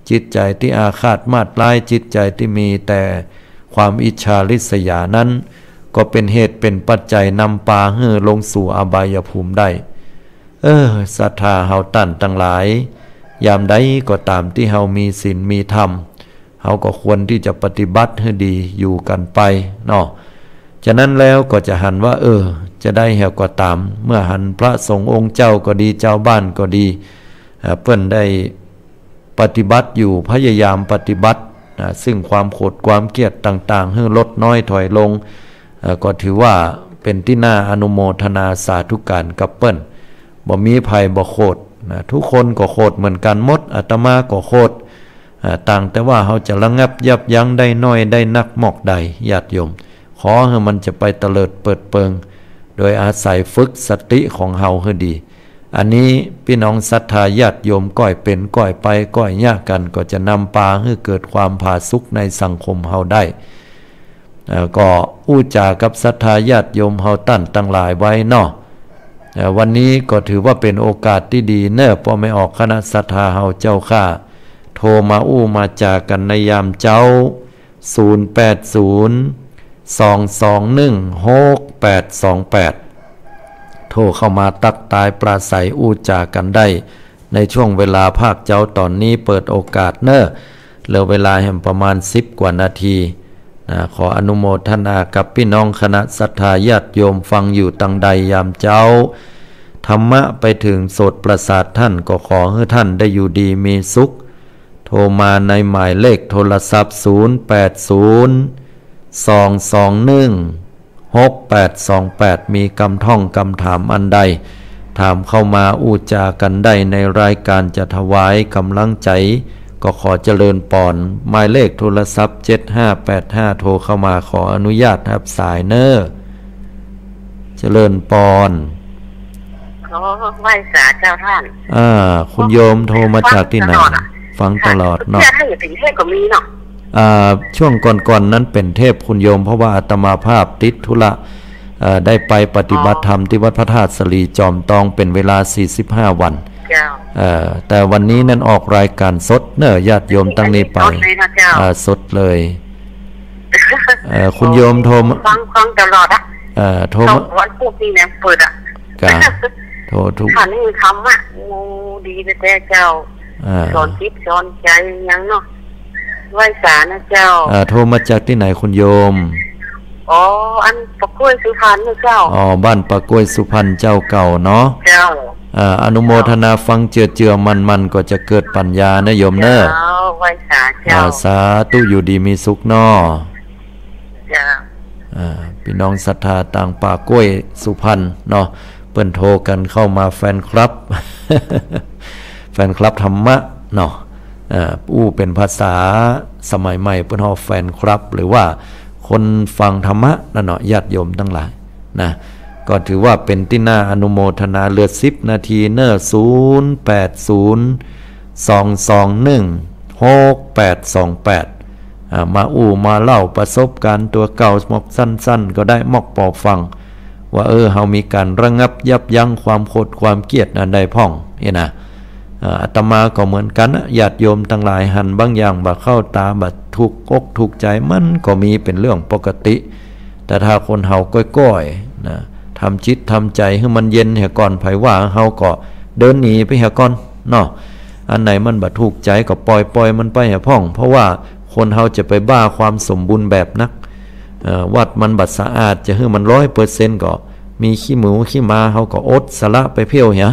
จิตใจที่อาฆาตมาตร้ายจิตใจที่มีแต่ความอิจฉาริษยานั้นก็เป็นเหตุเป็นปัจจัยนำพาให้ลงสู่อบายภูมิได้ศรัทธาเฮาตั้นทั้งหลายยามใดก็ตามที่เฮามีศีลมีธรรมเฮาก็ควรที่จะปฏิบัติให้ดีอยู่กันไปเนาะฉะนั้นแล้วก็จะหันว่าจะได้เฮาก็ตามเมื่อหันพระสงฆ์องค์เจ้าก็ดีเจ้าบ้านก็ดีเพิ่นได้ปฏิบัติอยู่พยายามปฏิบัติซึ่งความโกรธความเกลียดต่างๆให้ลดน้อยถอยลงก็ถือว่าเป็นที่น่าอนุโมทนาสาธุการกับเปิ้นบ่มีภัยบ่โกรธทุกคนก็โกรธเหมือนกันหมดอาตมาก็โกรธต่างแต่ว่าเฮาจะระงับยับยั้งได้น้อยได้นักหมอกใดญาติโยมขอให้มันจะไปเตลิดเปิดเปิงโดยอาศัยฝึกสติของเฮาให้ดีอันนี้พี่น้องศรัทธาญาติโยมก้อยเป็นก้อยไปก้อยยากกันก็จะนำพาให้เกิดความผาสุกในสังคมเฮาได้ก็อู้จากับศรัทธาญาติโยมเฮาตั้นตั้งหลายไว้เนาะวันนี้ก็ถือว่าเป็นโอกาสที่ดีเนอะพอไม่ออกคณะศรัทธาเฮาเจ้าข้าโทรมาอู้มาจากันในยามเจ้า080-221-6828โทรเข้ามาตักตายปราศัยอู้จากันได้ในช่วงเวลาภาคเจ้าตอนนี้เปิดโอกาสเนอะเหลือเวลาแห่งประมาณ10 กว่านาที ขออนุโมทนากับพี่น้องคณะศรัทธาญาติโยมฟังอยู่ตังใดยามเจ้าธรรมะไปถึงโสตประสาทท่านก็ขอให้ท่านได้อยู่ดีมีสุขโทรมาในหมายเลขโทรศัพท์080-221-6828มีคำท่องคำถามอันใดถามเข้ามาอูจากันได้ในรายการจะถวายกำลังใจก็ขอเจริญปอนหมายเลขโทรศัพท์7585โทรเข้ามาขออนุญาตรับสายเนอเจริญปอนขอไหว้สาเจ้าท่านคุณโยมโทรมาจากที่ไหนฟังตลอดเนาะถ้าอยู่ถึงเทพก็มีเนาะช่วงก่อนนั้นเป็นเทพคุณโยมเพราะว่าอาตมาภาพติดธุระได้ไปปฏิบัติธรรมที่วัดพระธาตุสลีจอมตองเป็นเวลา45วันแต่วันนี้นั่นออกรายการสดเนอะญาติโยมตั้งนี้ไปสดเลยคุณโยมโทรฟังตลอดโทรวันพวกนี้เนี่ยเปิดโทรทุกท่านนี่ทำงูดีแต่เจ้าสอนจิตสอนใจยังเนาะไหว้สานะเจ้าโทรมาจากที่ไหนคุณโยมอันปะกล้วยสุพรรณนะเจ้าบ้านปะกล้วยสุพรรณเจ้าเก่าเนาะเจ้าอนุโมทนาฟังเจือมันก็จะเกิดปัญญานะโยมเนอะไหว้สาเจ้าสาธุอยู่ดีมีสุขเนาะเจ้าพี่น้องศรัทธาต่างปากกล้วยสุพรรณเนาะเปิ้นโทรกันเข้ามาแฟนคลับ แฟนคลับธรรมะเนาะเป็นภาษาสมัยใหม่เปิ้นเฮาแฟนคลับหรือว่าคนฟังธรรมะนั่นเนาะญาติโยมทั้งหลายนะก็ถือว่าเป็นที่น่าอนุโมทนาเลือด10นาทีเนอ0802216828มามาเล่าประสบการณ์ตัวเก่าหมอกสั้นๆก็ได้มอกปอฟังว่าเฮามีการระงับยับยั้งความโกรธความเกลียดอันใดพ่องนะอาตมาก็เหมือนกันญาติโยมทั้งหลายหันบางอย่างบ่เข้าตาบ่ถูกอกถูกใจมันก็มีเป็นเรื่องปกติแต่ถ้าคนเฮาก้อยๆนะทำจิตทำใจให้มันเย็นเหี่ยก่อนไผว่าเฮาก็เดินหนีไปเหี่ยก่อนเนาะอันไหนมันบ่ถูกใจก็ปล่อยมันไปเหี่ยพ่องเพราะว่าคนเฮาจะไปบ้าความสมบูรณ์แบบนักวัดมันบัดสะอาดจะให้มัน 100% ก็มีขี้หมูขี้ม้าเฮาก็อดสละไปเพี้ยวเหี่ย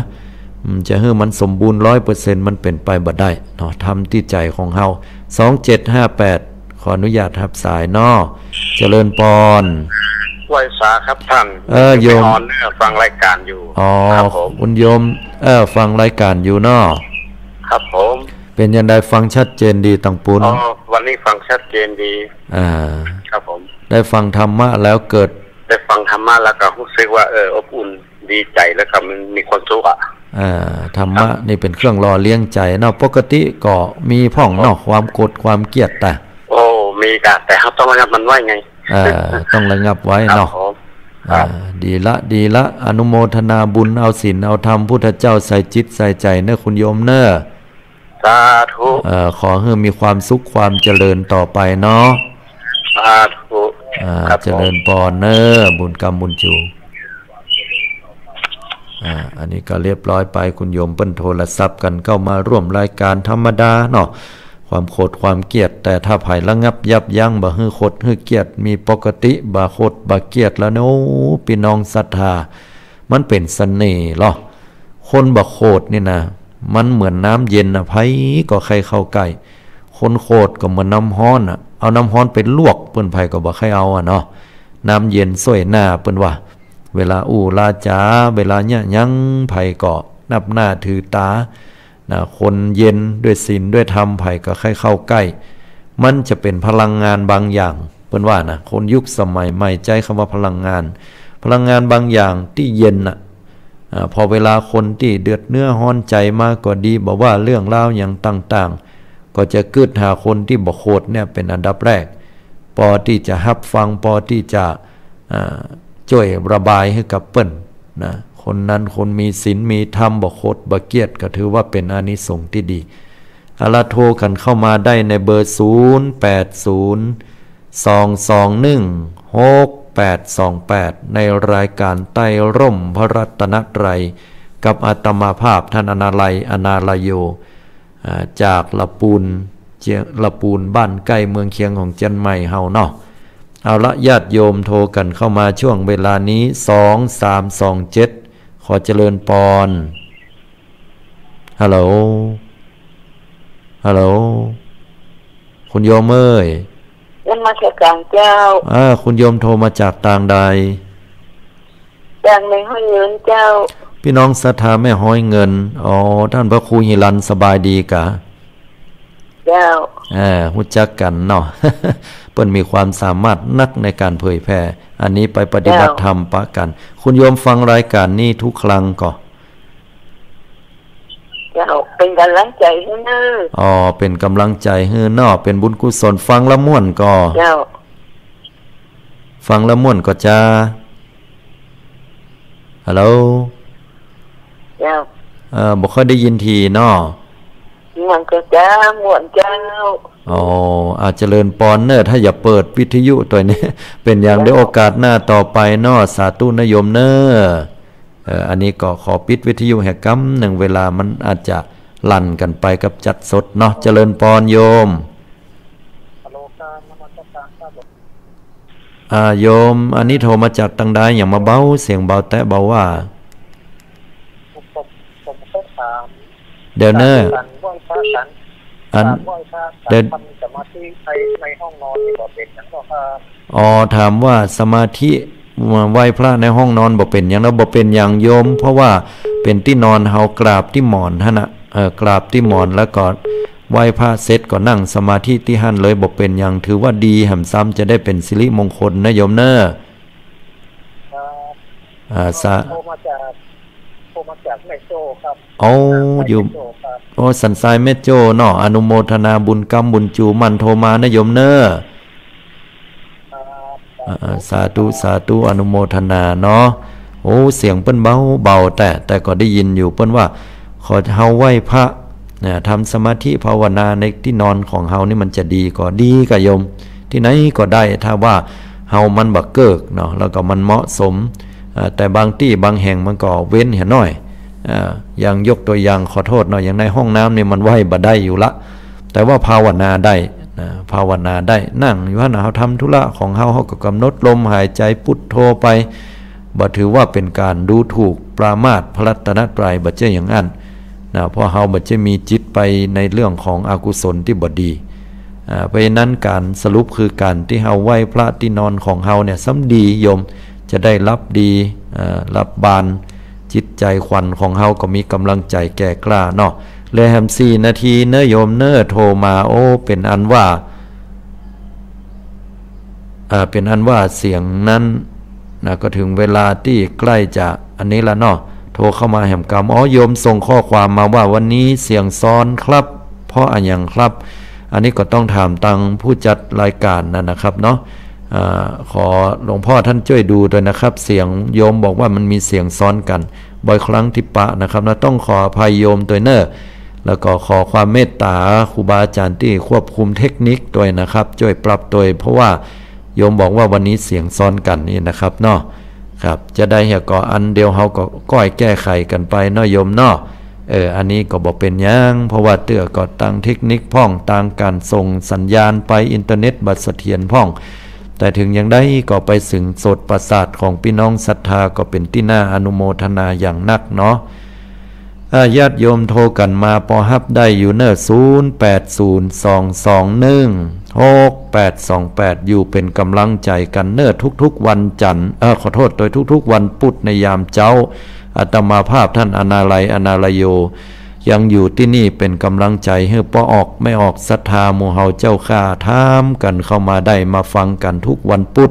จะให้มันสมบูรณ์ 100% มันเป็นไปบ่ได้เนาะทำที่ใจของเฮา2758ขออนุญาตรับสายเนาะเจริญปอนไหว้สาครับท่านโยมฟังรายการอยู่ครับผมคุณโยมฟังรายการอยู่เนาะครับผมเป็นยังไงฟังชัดเจนดีตังปุ้นวันนี้ฟังชัดเจนดีครับผมได้ฟังธรรมะแล้วเกิดได้ฟังธรรมะแล้วก็รู้สึกว่าอบอุ่นดีใจแล้วก็มันมีความสุขธรรมะนี่เป็นเครื่องรอเลี้ยงใจเนาะปกติก็มีพ่องเนาะความโกรธความเกลียดแต่มีกันแต่เขาต้องระงับมันไว้ไงต้องระงับไว้เนาะดีละอนุโมทนาบุญเอาศีลเอาธรรมพุทธเจ้าใส่จิตใส่ใจเนอะคุณโยมเนอะสาธุขอให้มีความสุขความเจริญต่อไปเนาะสาธุเจริญปอนเนอะบุญกรรมบุญจูอันนี้ก็เรียบร้อยไปคุณโยมเปิ้นโทรศัพท์กันเข้ามาร่วมรายการธรรมดาเนาะความโกรธความเกลียดแต่ถ้าไผระงับยับยั้งบ่ฮื้อโกรธฮื้อเกลียดมีปกติบ่โกรธบ่เกลียดแล้วเนาะพี่น้องศรัทธามันเป็นเสน่ห์หรอคนบ่โกรธนี่นะมันเหมือนน้ำเย็นไผก็ใครเข้าใกล้คนโกรธก็เหมือนน้ำร้อนเอาน้ำร้อนไปลวกเปิ้นไผก็บ่ใครเอาเนาะน้ำเย็นสวยหน้าเปิ้นว่าเวลาลาจาเวลาเนี่ยยังไผก็นับหน้าถือตาคนเย็นด้วยศีลด้วยธรรมไผก็ใครเข้าใกล้มันจะเป็นพลังงานบางอย่างเปิ้นว่านะคนยุคสมัยใหม่ใจคำว่าพลังงานบางอย่างที่เย็นพอเวลาคนที่เดือดเนื้อห้อนใจมากก็ดีบอกว่าเรื่องราวอย่างต่างๆก็จะกึดหาคนที่บ่โคตรเนี่ยเป็นอันดับแรกพอที่จะรับฟังพอที่จะช่วยระบายให้กับเปิ้นนะคนนั้นคนมีศีลมีธรรมบ่โคตรบ่เกียจก็ถือว่าเป็นอานิสงส์ที่ดีโทรกันเข้ามาได้ในเบอร์0802216828ในรายการใต้ร่มพระรัตนตรัยกับอาตมาภาพท่านอนาลโยจากละปูนบ้านใกล้เมืองเคียงของเจียงใหม่เฮาเนาะ เอาละญาติโยมโทรกันเข้ามาช่วงเวลานี้2327ขอเจริญปอนฮัลโหลฮัลโหลคุณโยมเอ้ยยังมาจากต่างเจ้าคุณโยมโทรมาจากต่างใดจากในห้อยเงินเจ้าพี่น้องศรัทธาแม่ห้อยเงินอ๋อท่านพระครูหิรันสบายดีกะเจ้ารู้จักกันเนาะ เปิ้นมีความสามารถนักในการเผยแพร่อันนี้ไปปฏิบัติธรรมปะกันคุณโยมฟังรายการนี้ทุกครั้งก็เจ้าเป็นกำลังใจให้เนอเป็นกำลังใจให้เนาะเป็นบุญกุศลฟังละม่วนก็เจ้าฟังละม่วนก็จ้าฮัลโหลเจ้าบ่ค่อยได้ยินทีเนาะม่วนก็จ้าม่วนเจ้าอาจเจริญปอนเนอถ้าอย่าเปิดวิทยุตัวนี้ เป็นอย่างได้โอกาสหน้าต่อไปเนาะสาธุนโยมเนออันนี้ก็ขอปิดวิทยุแห่กำหนึ่งเวลามันอาจจะลั่นกันไปกับจัดสดเนาะเจริญปอนโยมโยมอันนี้โทรมาจากตังใดอย่างมาเบาเสียงเบาแต่เบาว่าเดี๋ยวเนอเดี๋ยวสมาธิในห้องนอนนี่บ่เป็นหยังบ่ครับถามว่าสมาธิไหว้พระในห้องนอนบ่เป็นหยังแล้วบ่เป็นหยังโยมเพราะว่าเป็นที่นอนเฮากราบที่หมอนหั่นน่ะกราบที่หมอนแล้วก็ไหว้พระเสร็จก็นั่งสมาธิที่หั่นเลยบ่เป็นหยังถือว่าดีแห่มซ้ำจะได้เป็นสิริมงคลนะโยมเนอโทรมาจากแม่โจ้ครับอยู่สันทรายแม่โจ้เนาะอนุโมทนาบุญกรรมบุญจูมันโทรมานะโยมเนอสาธุสาธุอนุโมทนาเนาะเสียงเปิ้นเบาแต่ก็ได้ยินอยู่เปิ้นว่าขอเฮาไหว้พระทำสมาธิภาวนาในที่นอนของเฮานี่มันจะดีก็ดีกับโยมที่ไหนก็ได้ถ้าว่าเฮามันบักเกิกเนาะแล้วก็มันเหมาะสมแต่บางที่บางแห่งมันก็เว้นเห็นหน่อยอย่างยกตัวอย่างขอโทษหน่อยอย่างในห้องน้ำนี่มันไหว้บ่ได้อยู่ละแต่ว่าภาวนาได้ภาวนาได้นั่งอยู่ว่าเราทำธุระของเฮาก็กำหนดลมหายใจพุทโธไปบ่ถือว่าเป็นการดูถูกปรามาสพระรัตนตรัยบ่ใช่อย่างนั้นเพราะเฮาบ่จะมีจิตไปในเรื่องของอกุศลที่บ่ดีเพราะฉะนั้นการสรุปคือการที่เฮาไหว้พระที่นอนของเฮาเนี่ยสำดีโยมจะได้รับดีรับบานจิตใจขวัญของเฮาก็มีกำลังใจแก่กล้าเนาะเลยแฮม4 นาทีเนอโยมเนอโทรมาเป็นอันว่าเสียงนั้นก็ถึงเวลาที่ใกล้จะอันนี้ละเนาะโทรเข้ามาแหมกรรมโยมส่งข้อความมาว่าวันนี้เสียงซ้อนครับเพราะอันอย่างครับอันนี้ก็ต้องถามตังผู้จัดรายการนะครับเนาะขอหลวงพ่อท่านช่วยดูด้วยนะครับเสียงโยมบอกว่ามันมีเสียงซ้อนกันบ่อยครั้งที่ปะนะครับนะต้องขออภัยโยมตัวเนอแล้วก็ขอความเมตตาครูบาอาจารย์ที่ควบคุมเทคนิคด้วยนะครับช่วยปรับตัวเพราะว่าโยมบอกว่าวันนี้เสียงซ้อนกันนี่นะครับเนาะครับจะได้เหี่ยก็อันเดียวเฮาก็ก้อยแก้ไขกันไปเนาะโยมเนาะอันนี้ก็บอกเป็นยังเพราะว่าเตื้อก็ต่างเทคนิคพ่องต่างการส่งสัญญาณไปอินเทอร์เน็ตบัดเสถียรพ่องแต่ถึงอย่างใดก็ไปสึงโสดประสาทของพี่น้องศรัทธาก็เป็นที่น่าอนุโมทนาอย่างนักเนาะญาติโยมโทรกันมาปอฮับได้อยู่เนอ0802216828อยู่เป็นกำลังใจกันเนอทุกๆวันจันทร์ขอโทษโดยทุกๆวันพุธในยามเจ้าอาตมาภาพท่านอนาลัยอนาลโยยังอยู่ที่นี่เป็นกำลังใจให้ป้อออกไม่ออกศรัทธาหมู่เฮาเจ้าข้าถามกันเข้ามาได้มาฟังกันทุกวันพุธ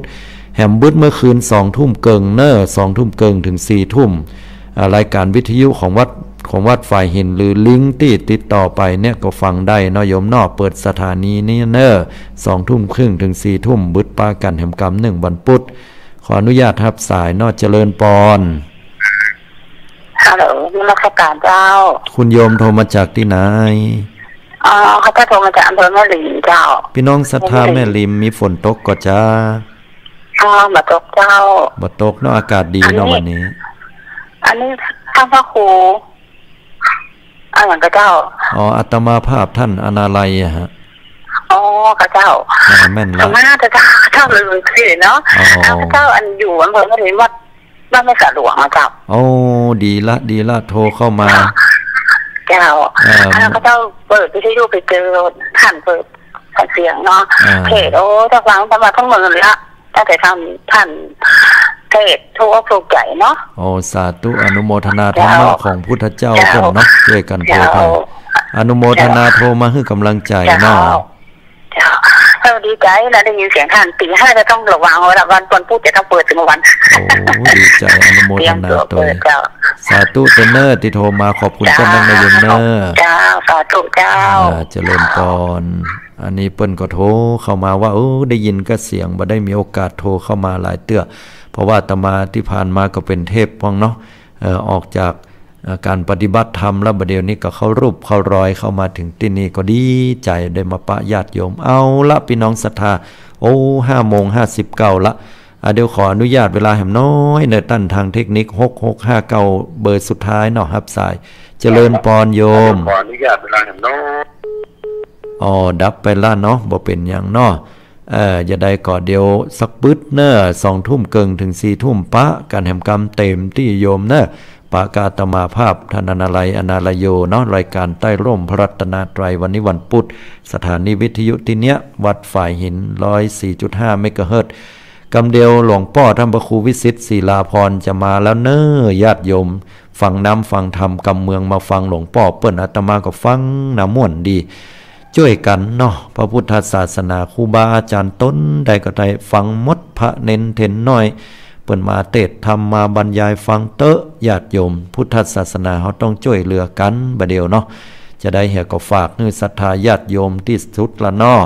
แหมบึดเมื่อคืน20 ทุ่มเกิงเนอ20 ทุ่มเกิงถึง4 ทุ่มรายการวิทยุของวัดฝ่ายหินหรือลิงก์ที่ติดต่อไปเนี่ยก็ฟังได้เนาะโยมเนาะเปิดสถานีนี้เนอ20 ทุ่มครึ่งถึง4 ทุ่มบึดปากันแหมกรรม1วันพุธขออนุญาตรับสายเนาะเจริญปอนฮัลโหลนี่มาข่การเจ้าคุณโยมโทรมาจากที่ไหนเขาจะโทรมาจากอำเภอแม่ริมเจ้าพี่น้องศรัทธาแม่ริมมีฝนตกก็จ้าบ่ตกเจ้าบ่ตกเนาะอากาศดีเนาะวันนี้อันนี้ท่านพระครูอย่างกับเจ้าอาตมาภาพท่านอนาลัยฮะอ๋อ ข้าเจ้าแม่นละมาเจ้าเลยคือเนาะข้าเจ้าอันอยู่อำเภอก็เห็นว่าบ้านไม่สะดวกนะเจ้าโอ้ดีละโทรเข้ามาเจ้าข้าเจ้าเปิดวิทยุไปเจอท่านเปิดเสียงเนาะเพจโอ้ถ้าฟังประมาณทั้งหมดเลยละตั้งแต่ทำท่านเทศทั่วโลกใหญ่เนาะโอ้สาธุอนุโมทนาธรรมะของพุทธเจ้าเพิ่นเนาะช่วยกันโปรดให้อนุโมทนาโทรมาให้กำลังใจเนาะดีใจแล้วได้ยินเสียงท่านตีห้าจะต้องระวังวันพุธจะต้องเปิดถึงวันโอ้ดีใจอนุโมทนาตัวสาธุเทเนอร์ที่โทรมาขอบคุณเจ้านั่งในเย็นเนอร์เจ้าสาธุเจ้าเจริญพรอันนี้เปิ้นก็โทรเข้ามาว่าได้ยินก็เสียงบ่ได้มีโอกาสโทรเข้ามาหลายเตื้อเพราะว่าอาตมาที่ผ่านมาก็เป็นเทพพองเนาะออกจากการปฏิบัติธรรมแล้วบัดเดี๋ยวนี้ก็เข้ารูปเข้ารอยเข้ามาถึงที่นี่ก็ดีใจได้มาปะญาติโยมเอาละพี่น้องศรัทธา5:59ละเดี๋ยวขออนุญาตเวลาแหมน้อยเนตั้นทางเทคนิค6659เบอร์สุดท้ายเนาะครับสายเจริญพรโยมขออนุญาตเวลาแหมน้อยดับไปละเนาะบ่เป็นอย่างเนาะอย่าได้ก่อเดียวสักปึ๊ดเนอะ2 ทุ่มเกิงถึง4 ทุ่มปะการแห่มกรรมเต็มที่โยมเนอะปากาตมาภาพท่านอนาลัยอนาลโยเนาะรายการใต้ร่มพระรัตนตรัยวันนี้วันพุธสถานีวิทยุที่เนี้ยวัดฝ่ายหิน 104.5 เมกะเฮิรตซ์กำเดียวหลวงพ่อท่านพระครูวิสิทธิ์ศิลาพรจะมาแล้วเนอะญาติโยมฟังน้ำฟังธรรมกำเมืองมาฟังหลวงพ่อเปิ้นอาตมาก็ฟังน้ำม่วนดีช่วยกันเนาะพระพุทธศาสนาครูบาอาจารย์ต้นใดก็ได้ฟังมดพระเน้นเทนน้อยเปิ้นมาเทศธรรมมาบรรยายฟังเตอะญาติโยมพุทธศาสนาเขาต้องช่วยเหลือกันบัดเดียวเนาะจะได้เหี่ยก็ฝากให้ศรัทธาญาติโยมที่สุดละเนาะ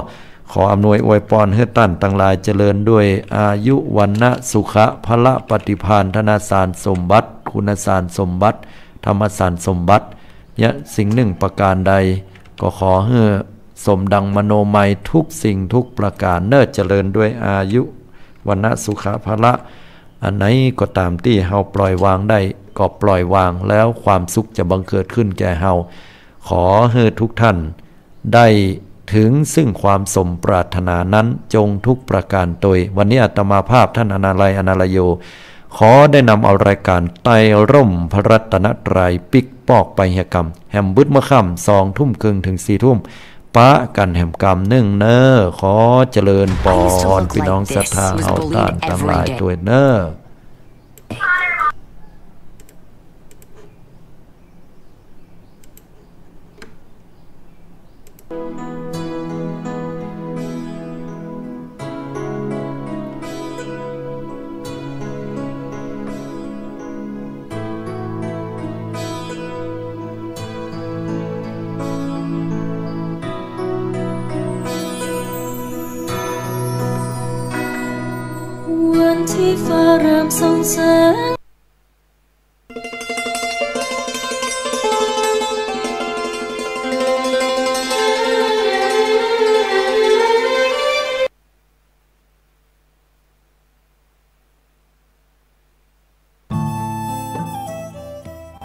ขออำนวยอวยพรให้ท่านทั้งหลายเจริญด้วยอายุวันนะสุขะพละปฏิภาณธนสารสมบัติคุณสารสมบัติธรรมสารสมบัติเนี่ยสิ่งหนึ่งประการใดก็ขอให้สมดังมโนมัยทุกสิ่งทุกประการเนิ่นเจริญด้วยอายุวันนะสุขะพละอันไหนก็ตามที่เฮาปล่อยวางได้ก็ปล่อยวางแล้วความสุขจะบังเกิดขึ้นแก่เฮาขอให้ทุกท่านได้ถึงซึ่งความสมปรารถนานั้นจงทุกประการโดยวันนี้อาตมาภาพท่านอนาลัยอนาลโยขอได้นำเอารายการไต้ร่มพระรัตนตรัยปิกปอกไปเหียกรรมแหมบึดมะค่ำ2 ทุ่มครึ่งถึง4 ทุ่มปะกันแห่มกรรมนึ่งเนอขอเจริญปอนพี่น้องศรัทธาเอาต้านทั้งหลายตัวเนอที่ฟ้าเริ่มส่องแสงท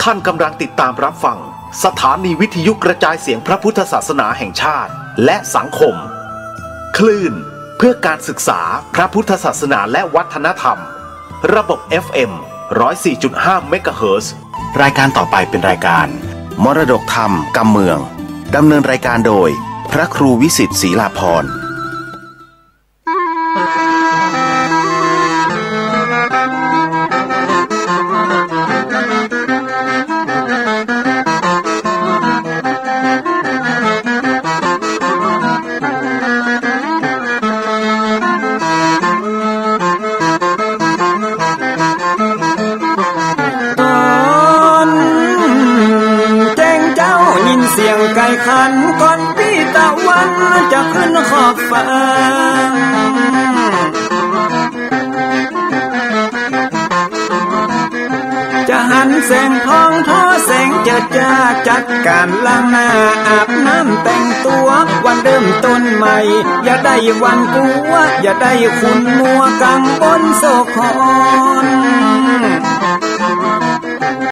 ่านกำลังติดตามรับฟังสถานีวิทยุกระจายเสียงพระพุทธศาสนาแห่งชาติและสังคมคลื่นเพื่อการศึกษาพระพุทธศาสนาและวัฒนธรรมระบบ FM 104.5 เมกะเฮิรตซ์รายการต่อไปเป็นรายการมรดกธรรมกำเมืองดำเนินรายการโดยพระครูวิสิทธิ์ศรีลาภรณ์ขันก่อนพี่ตะวันจะขึ้นขอบฟ้าจะหันแสงทองทอแสงเจิดจ้าจัดการล้างหน้าอาบน้ำแต่งตัววันเริ่มต้นใหม่อย่าได้วันกัวอย่าได้คุณมัวกังบนโศกคอน